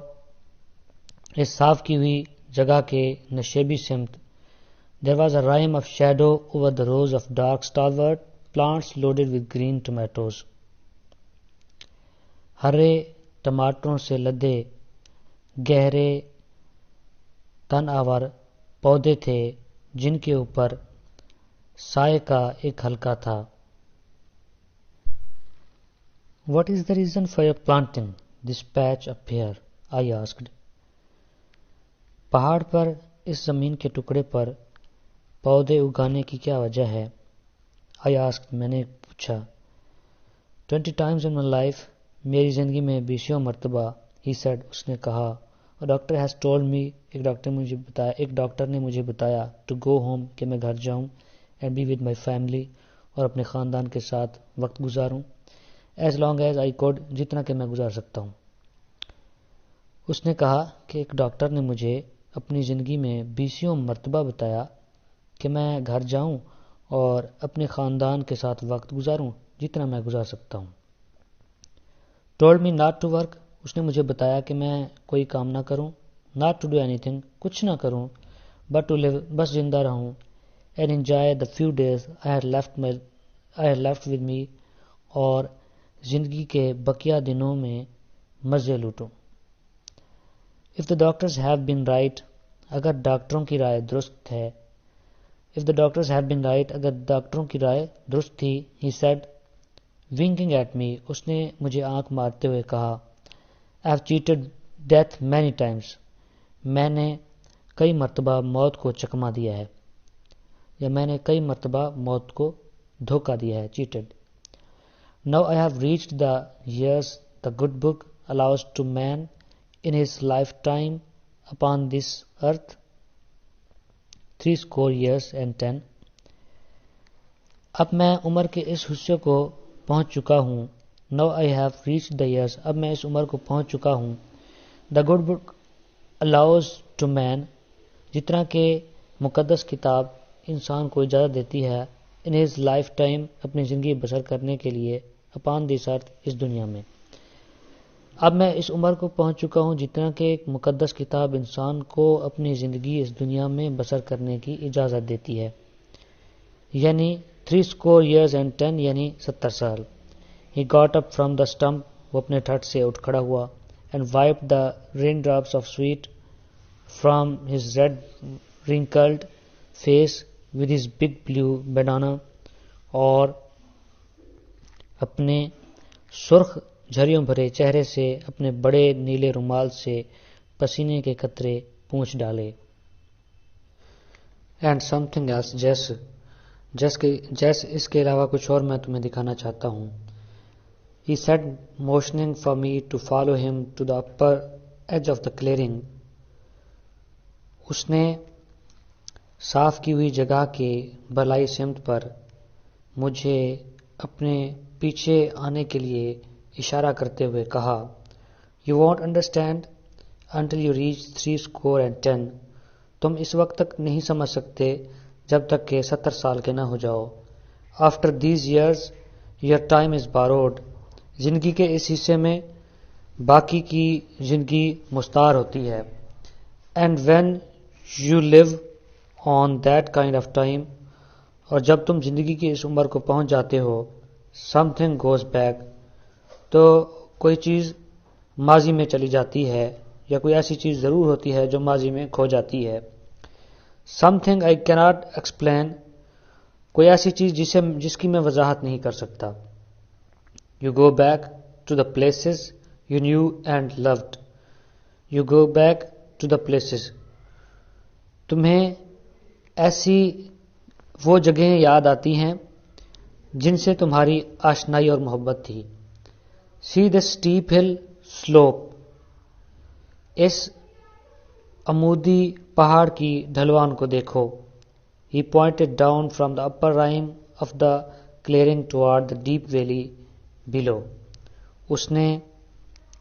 [SPEAKER 1] اس صاف کی ہوئی جگہ کے نشیبی سمت there was a rime of shadow over the rows of dark stalwart plants loaded with green tomatoes. ہرے ٹماٹروں سے لدے گہرے تن آور پودے تھے جن کے اوپر سائے کا ایک حلقہ تھا. What is the reason for your planting this patch up here? I asked. پہاڑ پر اس زمین کے ٹکڑے پر پودے اگانے کی کیا وجہ ہے؟ I asked. میں نے پوچھا. 20 times in my life. میری زندگی میں 20 مرتبہ. He said. اس نے کہا. A doctor has told me. ایک ڈاکٹر نے مجھے بتایا to go home کہ میں گھر جاؤں and be with my family اور اپنے خاندان کے ساتھ وقت گزاروں as long as I could جتنا کہ میں گزار سکتا ہوں. اس نے کہا کہ ایک ڈاکٹر نے مجھے اپنی زندگی میں 20 مرتبہ بتایا کہ میں گھر جاؤں اور اپنے خاندان کے ساتھ وقت گزاروں جتنا میں گزار سکتا ہوں. Told me not to work. اس نے مجھے بتایا کہ میں کوئی کام نہ کروں. Not to do anything. کچھ نہ کروں. But to live. بس زندہ رہوں. And enjoy the few days I had left with me. اور زندگی کے بقیہ دنوں میں مزے لوٹوں. If the doctors have been right. اگر ڈاکٹروں کی رائے درست ہے. If the doctors have been right. اگر ڈاکٹروں کی رائے درست تھی. He said. Winking at me. اس نے مجھے آنکھ مارتے ہوئے کہا. I have cheated death many times. میں نے کئی مرتبہ موت کو چکما دیا ہے. یا میں نے کئی مرتبہ موت کو دھوکہ دیا ہے, cheated. Now I have reached the years the good book allows to man in his lifetime upon this earth, 80 years and 10. اب میں عمر کے اس حصے کو پہنچ چکا ہوں. Now I have reached the years, اب میں اس عمر کو پہنچ چکا ہوں. The good book allows to man, جتنا کہ مقدس کتاب انسان کو اجازت دیتی ہے, in his lifetime, اپنی زندگی بسر کرنے کے لیے, upon this earth, اس دنیا میں. اب میں اس عمر کو پہنچ چکا ہوں جتنا کہ ایک مقدس کتاب انسان کو اپنی زندگی اس دنیا میں بسر کرنے کی اجازت دیتی ہے, یعنی 80 years and 10 یعنی 70 سال. He got up from the stump, وہ اپنے ٹھٹ سے اٹھ کھڑا ہوا, and wiped the raindrops of sweat from his red wrinkled face with his big blue bandana, اور اپنے سرخ جھریوں بھرے چہرے سے اپنے بڑے نیلے رومال سے پسینے کے قطرے پونچھ ڈالے. اینڈ سم تھنگ ایلس, جیسے اس کے علاوہ کچھ اور میں تمہیں دکھانا چاہتا ہوں. He said, motioning for me to follow him to the upper edge of the clearing. اس نے صاف کی ہوئی جگہ کے بالائی سمت پر مجھے اپنے پیچھے آنے کے لیے اشارہ کرتے ہوئے کہا, You won't understand until you reach 80. تم اس وقت تک نہیں سمجھ سکتے جب تک کہ 70 سال کے نہ ہو جاؤ. After these years, your time is borrowed. زندگی کے اس حصے میں باقی کی زندگی مستعار ہوتی ہے. And when you live on that kind of time, اور جب تم زندگی کی اس عمر کو پہنچ جاتے ہو, something goes back, تو کوئی چیز ماضی میں چلی جاتی ہے, یا کوئی ایسی چیز ضرور ہوتی ہے جو ماضی میں کھو جاتی ہے. Something I cannot explain, کوئی ایسی چیز جس کی میں وضاحت نہیں کر سکتا. You go back to the places you knew and loved. You go back to the places. تمہیں ایسی وہ جگہیں یاد آتی ہیں جن سے تمہاری آشنائی اور محبت تھی. See the steep hill slope. اس عمودی پہاڑ کی ڈھلوان کو دیکھو. He pointed down from the upper rim of the clearing toward the deep valley below. اس نے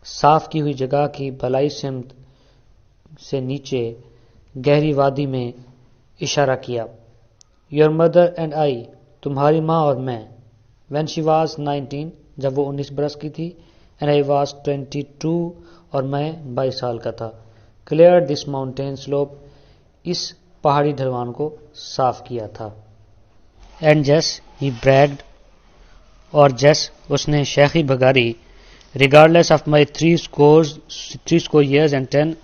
[SPEAKER 1] صاف کی ہوئی جگہ کی بالائی سمت سے نیچے گہری وادی میں اشارہ کیا. Your mother and I, تمہاری ماں اور میں, when she was 19, جب وہ 19 برس کی تھی, and I was 22, اور میں 22 سال کا تھا, cleared this mountain slope, اس پہاڑی ڈھلوان کو صاف کیا تھا. And just he bragged, اور جس اس نے شیخی بگاری, regardless of my 80 years and 10,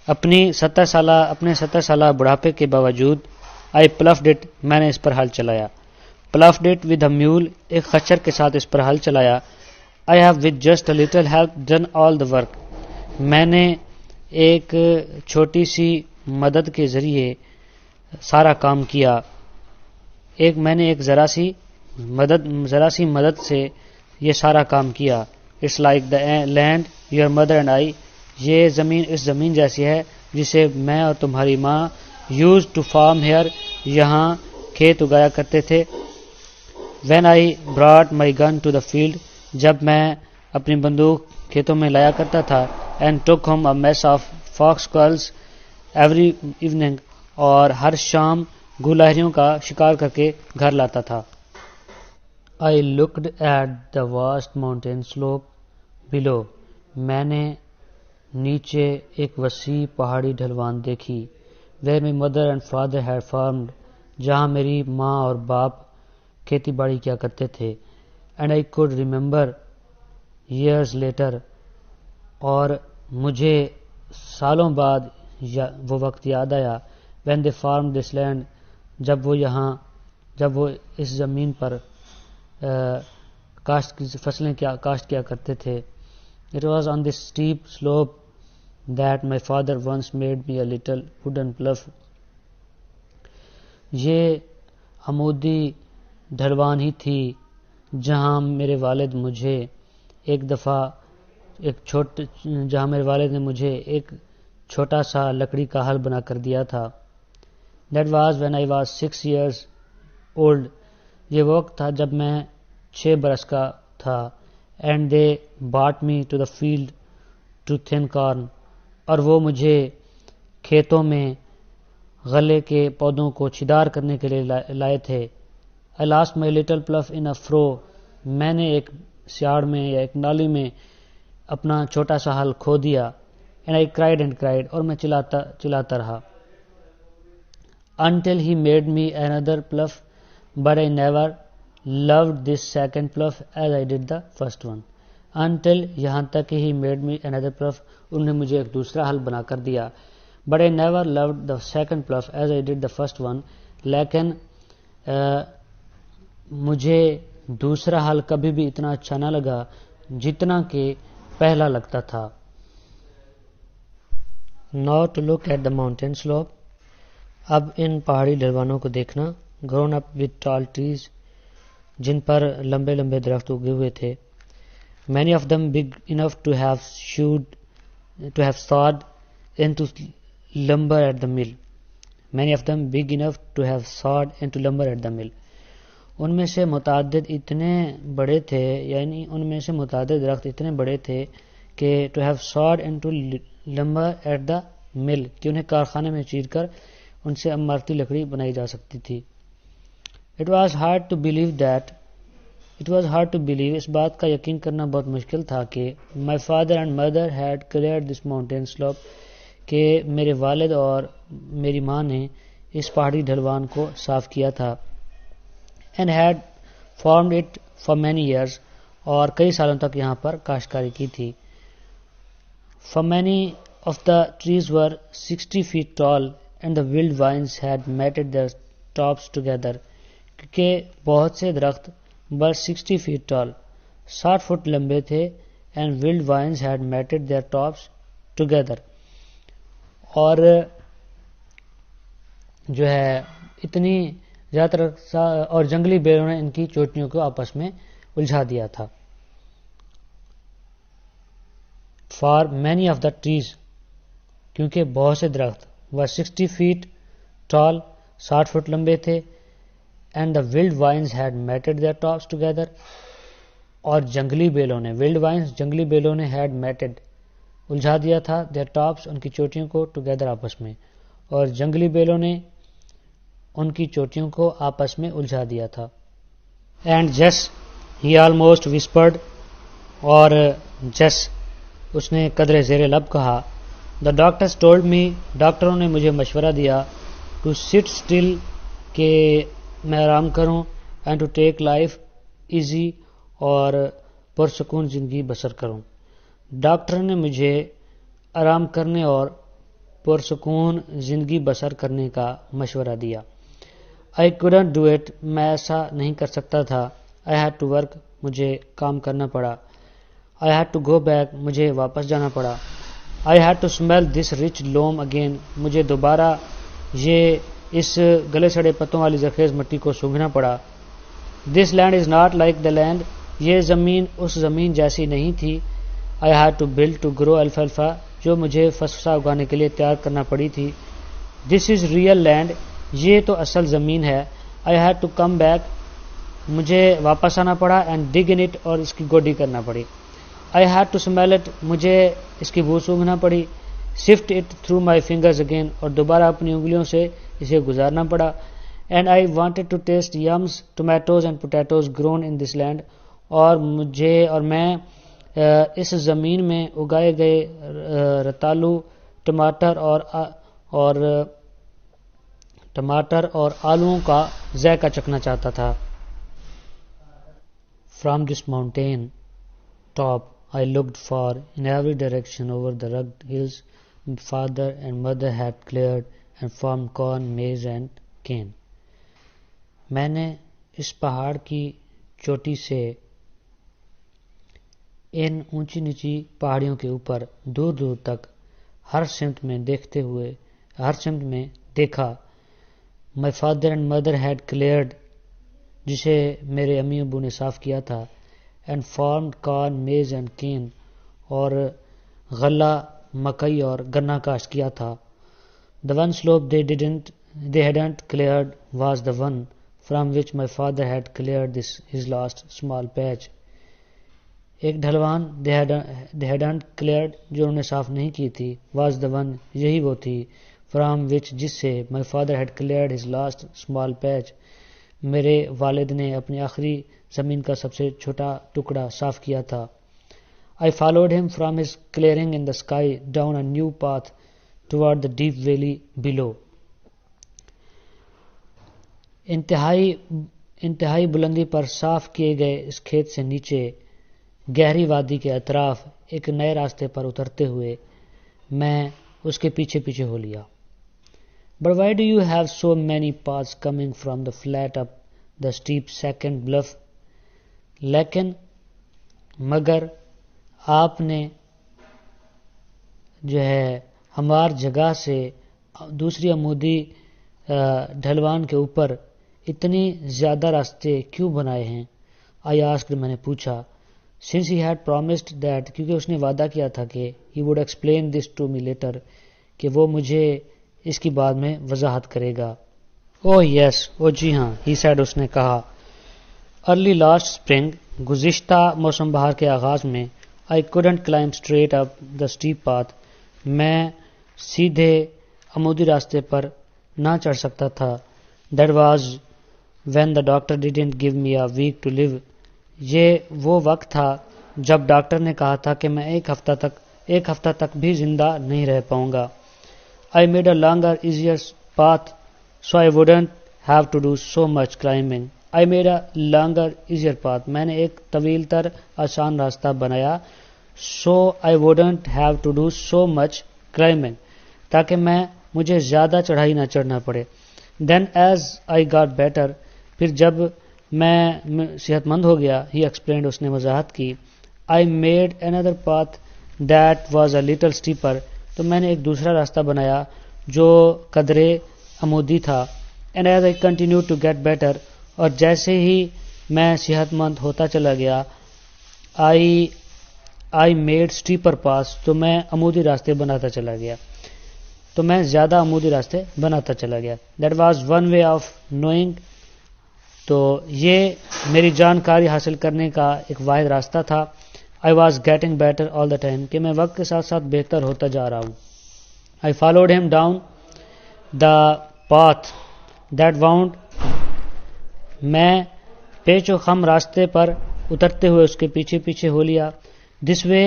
[SPEAKER 1] اپنے 70 سالہ بڑھاپے کے باوجود, I pluffed it, میں نے اس پر ہل چلایا. Pluffed it with a mule, ایک خچر کے ساتھ اس پر ہل چلایا. I have with just a little help done all the work, میں نے ایک چھوٹی سی مدد کے ذریعے سارا کام کیا. میں نے ایک ذرا سی مدد سے یہ سارا کام کیا. It's like the land your mother and I, یہ زمین اس زمین جیسی ہے جسے میں اور تمہاری ماں used to farm here, یہاں کھیت اگایا کرتے تھے. When I brought my gun to the field, جب میں اپنی بندوق کھیتوں میں لایا کرتا تھا, and took home a mess of fox skulls every evening, اور ہر شام گولہریوں کا شکار کر کے گھر لاتا تھا. I looked at the vast mountain slope below, میں نے نیچے ایک وسیع پہاڑی ڈھلوان دیکھی. Where my mother and father had farmed, جہاں میری ماں اور باپ کھیتی باڑی کیا کرتے تھے. And I could remember years later, اور مجھے سالوں بعد وہ وقت یاد آیا, when they farmed this land, جب وہ اس زمین پر فصلیں کاشت کیا کرتے تھے. It was on this steep slope that my father once made me a little wooden bluff. یہ عمودی ڈھلوان ہی تھی جہاں میرے والد نے مجھے ایک چھوٹا سا لکڑی کا حل بنا کر دیا تھا. That was when I was 6 years old. یہ وقت تھا جب میں 6 برس کا تھا. And they brought me to the field to thin corn. اور وہ مجھے کھیتوں میں غلے کے پودوں کو چھدار کرنے کے لیے لائے تھے. I lost my little plough in a furrow. میں نے ایک سیاڑ میں یا ایک نالی میں اپنا چھوٹا سا ہل کھو دیا. And I cried and cried. اور میں چلاتا رہا. Until he made me another plough, but I never loved this second plough as I did the first one. Until یہاں تک کہ he made me another plough, انہوں نے مجھے ایک دوسرا ہل بنا کر دیا. But I never loved the second plough as I did the first one. لیکن مجھے دوسرا ہل کبھی بھی اتنا اچھا نہ لگا جتنا کہ پہلا لگتا تھا. Now to look at the mountain slope. اب ان پہاڑی ڈھلوانوں کو دیکھنا. Grown up with tall trees, جن پر لمبے لمبے درخت اگے ہوئے تھے. Many of them big enough to have sawed into lumber at the mill. Many of them big enough to have sawed into lumber at the mill. ان میں سے متعدد اتنے بڑے تھے، یعنی ان میں سے متعدد درخت اتنے بڑے تھے کہ to have sawed into lumber at the mill، کہ انہیں کارخانے میں چیر کر ان سے عمارتی لکڑی بنائی جا سکتی تھی. It was hard to believe، اس بات کا یقین کرنا بہت مشکل تھا کہ my father and mother had cleared this mountain slope، کہ میرے والد اور میری ماں نے اس پہاڑی ڈھلوان کو صاف کیا تھا. And had farmed it for many years، اور کئی سالوں تک یہاں پر کاشتکاری کی تھی. For many of the trees were 60 feet tall and the wild vines had matted their tops together، کیونکہ بہت سے درخت بس 60 feet tall 60 فٹ لمبے تھے. and wild vines had matted their tops together، اور جو ہے اتنی زیادہ تر اور جنگلی بیلوں نے ان کی چوٹیوں کو آپس میں الجھا دیا تھا. For many of the trees، کیونکہ بہت سے درخت were 60 feet tall 60 فٹ لمبے تھے. and the wild vines had matted their tops together، اور جنگلی بیلوں نے wild vines جنگلی بیلوں نے had matted الجھا دیا تھا their tops ان کی چوٹیوں کو together آپس میں، اور جنگلی بیلوں نے ان کی چوٹیوں کو آپس میں الجھا دیا تھا. and Jess he almost whispered، اور جس اس نے قدرے زیر لب کہا. the doctors told me، ڈاکٹروں نے مجھے مشورہ دیا to sit still، کہ میں آرام کروں. and to take life easy، اور پرسکون زندگی بسر کروں. ڈاکٹر نے مجھے آرام کرنے اور پرسکون زندگی بسر کرنے کا مشورہ دیا. I couldn't do it، میں ایسا نہیں کر سکتا تھا. I had to work، مجھے کام کرنا پڑا. I had to go back، مجھے واپس جانا پڑا. I had to smell this rich loam again، مجھے دوبارہ یہ اس گلے سڑے پتوں والی زرخیز مٹی کو سونگھنا پڑا. This land is not like the land، یہ زمین اس زمین جیسی نہیں تھی. I had to build to grow alfalfa، جو مجھے فسفسا اگانے کے لیے تیار کرنا پڑی تھی. This is real land، یہ تو اصل زمین ہے. I had to come back، مجھے واپس آنا پڑا. and dig in it، اور اس کی گوڈی کرنا پڑی. I had to smell it، مجھے اس کی بو سونگھنا پڑی. sift it through my fingers again، اور دوبارہ اپنی انگلیوں سے اسے گزارنا پڑا. and I wanted to taste yams، tomatoes and potatoes grown in this land، اور میں اس زمین میں اگائے گئے رتالو ٹماٹر اور آلوؤں کا ذائقہ چکھنا چاہتا تھا. From this mountain top I looked far in every direction over the rugged hills father and mother had cleared and farmed corn, maize and cane. میں نے اس پہاڑ کی چوٹی سے ان اونچی نیچی پہاڑیوں کے اوپر دور دور تک ہر سمت میں دیکھا my father and mother had cleared, جسے میرے امی ابو نے صاف کیا تھا, and farmed corn, maize and cane, اور غلہ, مکئی اور گنا کاشت کیا تھا. The one slope they hadn't cleared was the one from which my father had cleared his last small patch. ایک ڈھلوان they hadn't cleared جو انہوں نے صاف نہیں کی تھی, was the one یہی وہ تھی, from which جس سے my father had cleared his last small patch میرے والد نے اپنی آخری زمین کا سب سے چھوٹا ٹکڑا صاف کیا تھا. I followed him from his clearing in the sky down a new path toward the deep valley below. انتہائی بلندی پر صاف کیے گئے اس کھیت سے نیچے گہری وادی کے اطراف ایک نئے راستے پر اترتے ہوئے میں اس کے پیچھے پیچھے ہو لیا. But why do you have so many paths coming from the flat up the steep second bluff? لیکن مگر آپ نے جو ہے ہمار جگہ سے دوسری عمودی ڈھلوان کے اوپر اتنی زیادہ راستے کیوں بنائے ہیں؟ I asked, میں نے پوچھا. Since he had promised that, کیونکہ اس نے وعدہ کیا تھا کہ he would explain this to me later, کہ وہ مجھے اس کی بعد میں وضاحت کرے گا. Oh yes, جی ہاں, he said, اس نے کہا. Early last spring, گزشتہ موسم بہار کے آغاز میں I couldn't climb straight up the steep path, میں سیدھے عمودی راستے پر نہ چڑھ سکتا تھا. That was when the doctor didn't give me a week to live. یہ وہ وقت تھا جب ڈاکٹر نے کہا تھا کہ میں ایک ہفتہ تک بھی زندہ نہیں رہ پاؤں گا. I made a longer, easier path so I wouldn't have to do so much climbing. I made a longer, easier path. میں نے ایک طویل تر آسان راستہ بنایا. So I wouldn't have to do so much climbing. تاکہ مجھے زیادہ چڑھائی نہ چڑھنا پڑے. Then as I got better, پھر جب میں صحت مند ہو گیا, he explained, اس نے وضاحت کی. I made another path that was a little steeper. تو میں نے ایک دوسرا راستہ بنایا جو قدرے عمودی تھا. And as I continued to get better, اور جیسے ہی میں صحت مند ہوتا چلا گیا, I made steeper paths. تو میں عمودی راستے بناتا چلا گیا. تو میں زیادہ عمودی راستے بناتا چلا گیا. That was one way of knowing. تو یہ میری جانکاری حاصل کرنے کا ایک واحد راستہ تھا. I was getting better all the time. کہ میں وقت کے ساتھ ساتھ بہتر ہوتا جا رہا ہوں. I followed him down the path that wound. میں پیچ و خم راستے پر اترتے ہوئے اس کے پیچھے پیچھے ہو لیا. This way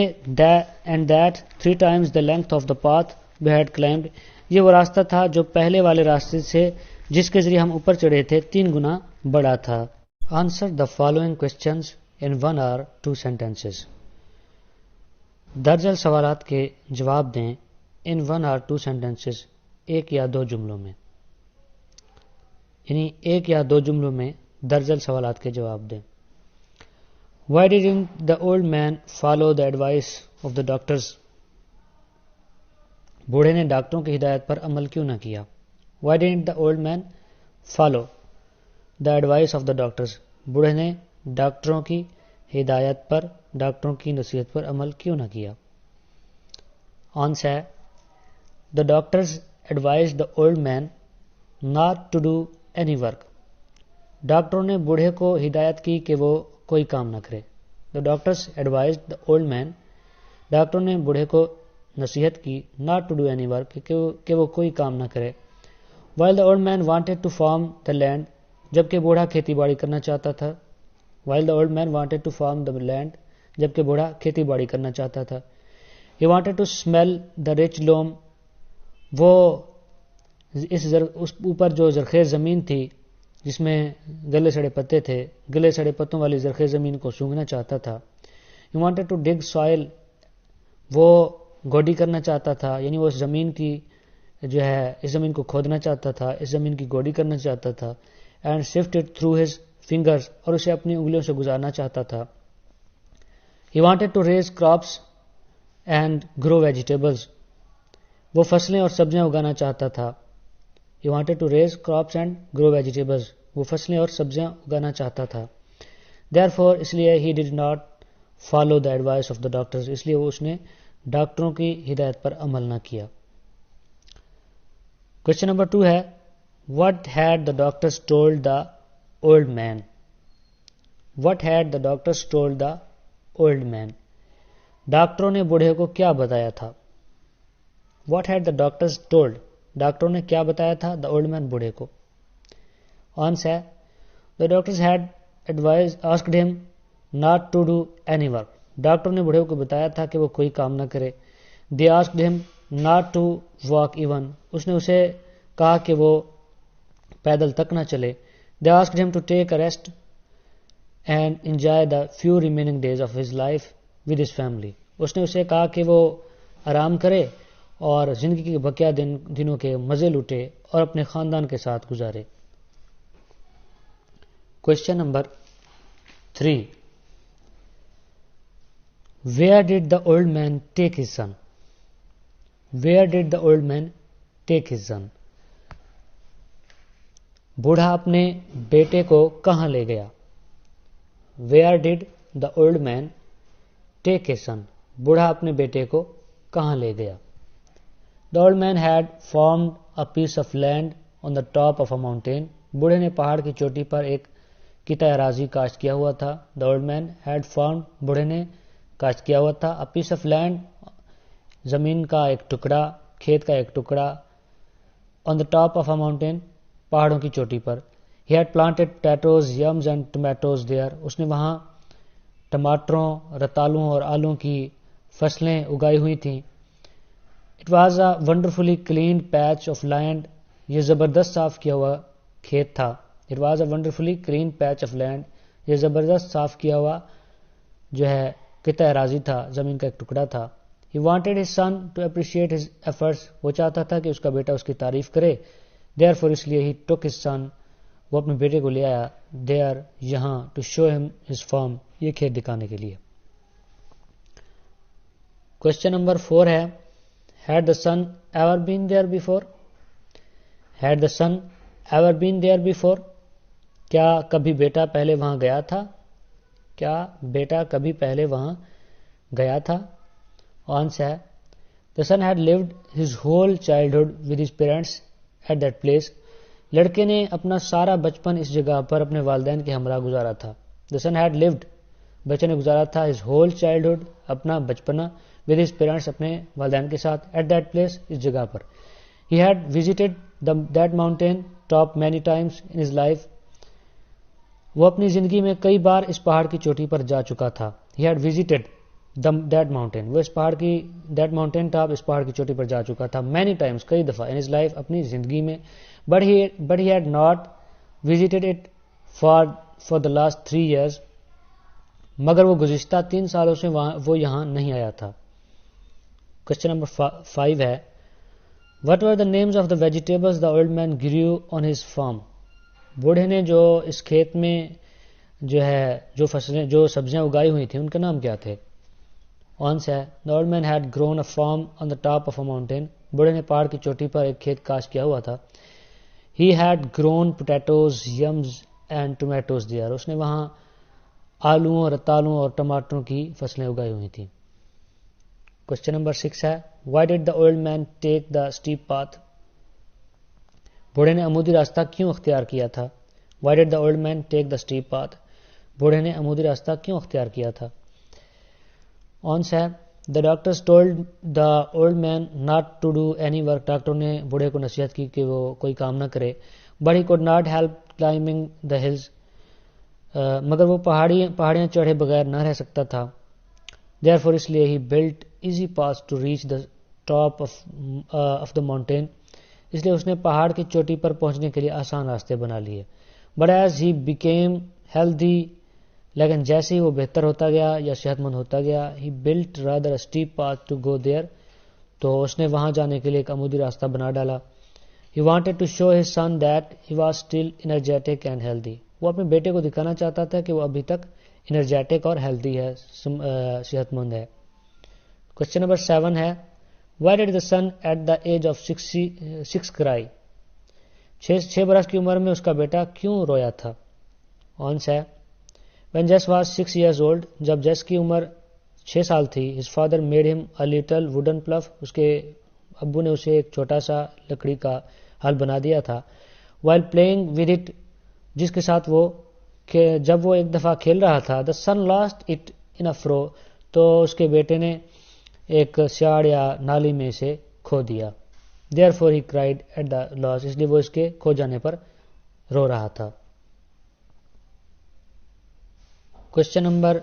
[SPEAKER 1] and that 3 times the length of the path we had climbed. یہ وہ راستہ تھا جو پہلے والے راستے سے جس کے ذریعے ہم اوپر چڑھے تھے 3 گنا بڑا تھا. Answer the following questions in 1 or 2 sentences. درج سوالات کے جواب دیں in 1 or 2 sentences, 1 یا 2 جملوں میں. یعنی 1 یا 2 جملوں میں درج سوالات کے جواب دیں. Why didn't the old man follow the advice of the doctors? بوڑھے نے ڈاکٹروں کی ہدایت پر عمل کیوں نہ کیا؟ Why didn't the old man follow the advice of the doctors? بوڑھے نے ڈاکٹروں کی ہدایت پر, ڈاکٹروں کی نصیحت پر عمل کیوں نہ کیا؟ Answer. The doctors advised the old man not to do any work. ڈاکٹروں نے بوڑھے کو ہدایت کی کہ وہ کوئی کام نہ کرے. The doctors advised the old man. ڈاکٹروں نے بوڑھے کو نصیحت کی not to do any work, کہ وہ کوئی کام نہ کرے. While the old man wanted to farm the land. جبکہ بوڑھا کھیتی باڑی کرنا چاہتا تھا. While the old man wanted to farm the land. جبکہ بوڑھا کھیتی باڑی کرنا چاہتا تھا. He wanted to smell the rich loam. وہ اس اوپر جو زرخیز زمین تھی جس میں گلے سڑے پتے تھے, گلے سڑے پتوں والی زرخیز زمین کو سونگھنا چاہتا تھا. He wanted to dig soil. وہ گوڈی کرنا چاہتا تھا, یعنی وہ اس زمین کی جو ہے اس زمین کو کھودنا چاہتا تھا, اس زمین کی گوڈی کرنا چاہتا تھا. And sift it through his fingers. اور اسے اپنی انگلیوں سے گزارنا چاہتا تھا. He wanted to raise crops and grow vegetables. وہ فصلیں اور سبزیاں اگانا چاہتا تھا. He wanted to raise crops and grow vegetables. وہ فصلیں اور سبزیاں اگانا چاہتا تھا. Therefore اس لیے he did not follow the advice of the doctors. اس لیے اس نے ڈاکٹروں کی ہدایت پر عمل نہ کیا. Question number 2 ہے What had the doctors told the old man? What had the doctors told the old man? ڈاکٹروں نے بوڑھے کو کیا بتایا تھا؟ What had the doctors told? ڈاکٹروں نے کیا بتایا تھا the old man بوڑھے کو؟ Answer ہے The doctors had asked him not to do any work. Doctor نے بوڑھے کو بتایا تھا کہ وہ کوئی کام نہ کرے. They asked him not to walk even. اس نے اسے کہا کہ وہ پیدل تک نہ چلے. They asked him to take a rest and enjoy the few remaining days of his life with his family. اس نے اسے کہا کہ وہ آرام کرے اور زندگی کے بقیہ دنوں کے مزے لوٹے اور اپنے خاندان کے ساتھ گزارے. Question number 3 Where did the old man take his son? Where did the old man take his son? بوڑھا اپنے بیٹے کو کہاں لے گیا؟ Where did the old man take his son? بوڑھا اپنے بیٹے کو کہاں لے گیا؟ The old man had formed a piece of land on the top of a mountain. بوڑھے نے پہاڑ کی چوٹی پر ایک قطع اراضی کاشت کیا ہوا تھا. The old man had formed بوڑھے نے کاشت کیا ہوا تھا. A piece of land زمین کا ایک ٹکڑا، کھیت کا ایک ٹکڑا. On the top of a mountain پہاڑوں کی چوٹی پر. He had planted potatoes, yams and tomatoes there. اس نے وہاں ٹماٹروں، رتالوں اور آلوں کی فصلیں اگائی ہوئی تھیں. It was a wonderfully cleaned patch of land. یہ زبردست صاف کیا ہوا کھیت تھا. It was a wonderfully cleaned patch of land. یہ زبردست صاف کیا ہوا جو ہے قطع اراضی تھا، زمین کا ایک ٹکڑا تھا. He wanted his son to appreciate his efforts. وہ چاہتا تھا کہ اس کا بیٹا اس کی تعریف کرے. Therefore اس لیے he took his son. وہ اپنے بیٹے کو لے آیا there یہاں to show him his farm. یہ کھیت دکھانے کے لیے. Question number 4 ہے Had the son ever been there before? Had the son ever been there before? کیا کبھی بیٹا پہلے وہاں گیا تھا؟ کیا بیٹا کبھی پہلے وہاں گیا تھا؟ Answer ہے The son had lived his whole childhood with his parents at that place. لڑکے نے اپنا سارا بچپن اس جگہ پر اپنے والدین کے ہمراہ گزارا تھا. The son had lived بچے نے گزارا تھا his whole childhood اپنا بچپنا with his parents اپنے والدین کے ساتھ at that place اس جگہ پر. He had visited that mountain top many times in his life. وہ اپنی زندگی میں کئی بار اس پہاڑ کی چوٹی پر جا چکا تھا. He had visited that mountain. وہ اس پہاڑ کی that mountain top اس پہاڑ کی چوٹی پر جا چکا تھا many times کئی دفعہ in his life اپنی زندگی میں. But he had not visited it for the last 3 years. مگر وہ گزشتہ 3 سالوں سے وہ یہاں نہیں آیا تھا. Question number 5 ہے What were the names of the vegetables the old man grew on his farm? بوڑھے نے جو اس کھیت میں جو سبزیاں اگائی ہوئی تھیں ان کے نام کیا تھے؟ Answer ہے The old man had grown a farm on the top of a mountain. بوڑھے نے پہاڑ کی چوٹی پر ایک کھیت کاشت کیا ہوا تھا. He had grown potatoes, yams and tomatoes there. اس نے وہاں آلووں، رتالوں اور ٹماٹروں کی فصلیں اگائی ہوئی تھیں. Question number 6 ہے Why did the old man take the steep path? بوڑھے نے عمودی راستہ کیوں اختیار کیا تھا؟ Why did the old man take the steep path? بوڑھے نے عمودی راستہ کیوں اختیار کیا تھا؟ Answer ہے The doctors told the old man not to do any work. ڈاکٹروں نے بوڑھے کو نصیحت کی کہ وہ کوئی کام نہ کرے. But he could not help climbing the hills. مگر وہ پہاڑیاں چڑھے بغیر نہ رہ سکتا تھا. Therefore اس لیے he built easy paths to reach the top of the mountain. اس لیے اس نے پہاڑ کی چوٹی پر پہنچنے کے لیے آسان راستے بنا لیے. But as he became healthy, لیکن جیسے ہی وہ بہتر ہوتا گیا یا صحت مند ہوتا گیا, he built rather a steep path to go there. تو اس نے وہاں جانے کے لیے ایک عمودی راستہ بنا ڈالا. He wanted to show his son that he was still energetic and healthy. وہ اپنے بیٹے کو دکھانا چاہتا تھا کہ وہ ابھی تک انرجیٹک اور ہیلدی ہے, صحت مند ہے. Question number 7 ہے Why did the son at the age of 6 cry? 6 برس کی عمر میں اس کا بیٹا کیوں رویا تھا؟ آنسر ہے when Jess was 6 years old, جب جیس کی عمر 6 سال تھی, his father made him a little wooden pluff, اس کے ابو نے اسے ایک چھوٹا سا لکڑی کا حل بنا دیا تھا. while playing with it, جس کے ساتھ جب وہ ایک دفعہ کھیل رہا تھا, the son lost it in a fro, تو اس کے بیٹے نے ایک سیاڑ یا نالی میں اسے کھو دیا. therefore he cried at the loss, اس لیے وہ اس کے کھو جانے پر رو رہا تھا. Question number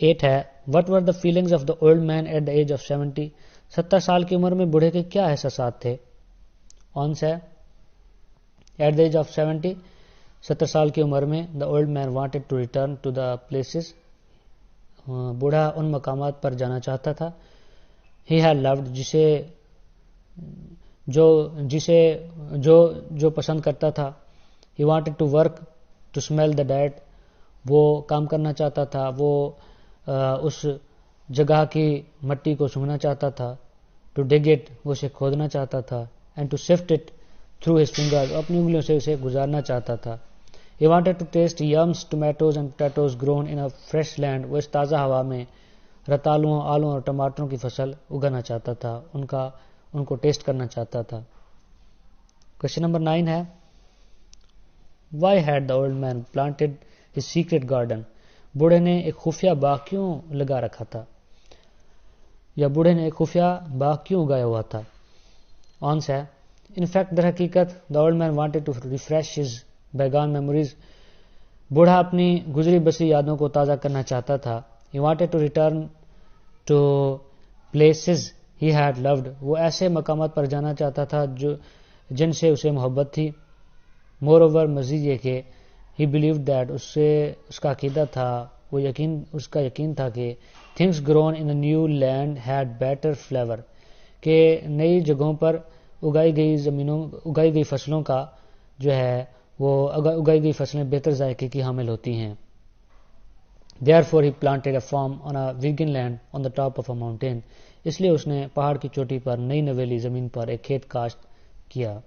[SPEAKER 1] 8 ہے what were the feelings of the old man at the age of 70? 70 سال کی عمر میں بوڑھے کے کیا احساسات تھے؟ آنسر ہے at the age of 70, 70 سال کی عمر میں the old man wanted to return to the places, بوڑھا ان مقامات پر جانا چاہتا تھا. he had loved, جو پسند کرتا تھا. he wanted to work to smell the dirt, وہ کام کرنا چاہتا تھا, وہ اس جگہ کی مٹی کو سونگھنا چاہتا تھا. to dig it, وہ اسے کھودنا چاہتا تھا. and to sift it through his fingers, اپنی انگلیوں سے اسے گزارنا چاہتا تھا. he wanted to taste yams, tomatoes and potatoes grown in a fresh land, وہ اس تازہ ہوا میں رتالوں, آلوں اور ٹماٹروں کی فصل اگانا چاہتا تھا, ان کو ٹیسٹ کرنا چاہتا تھا. Question number 9 ہے why had the old man planted his secret garden? بوڑھے نے ایک خفیہ باغ کیوں لگا رکھا تھا, یا بوڑھے نے ایک خفیہ باغ کیوں اگایا ہوا تھا؟ آنسر ہے in fact, در حقیقت the old man wanted to refresh his bygone memories, بوڑھا اپنی گزری بسری یادوں کو تازہ کرنا چاہتا تھا. he wanted to return to places he had loved, وہ ایسے مقامات پر جانا چاہتا تھا جن سے اسے محبت تھی. moreover, مزید یہ کہ he believed that, اس کا عقیدہ تھا, اس کا یقین تھا کہ things grown in a new land had better flavor, کہ نئی جگہوں پر اگائی گئی فصلوں کا جو ہے وہ اگائی گئی فصلیں بہتر ذائقے کی حامل ہوتی ہیں. therefore he planted a farm on a virgin land on the top of a mountain, اس لیے اس نے پہاڑ کی چوٹی پر نئی نویلی زمین پر ایک کھیت کاشت کیا.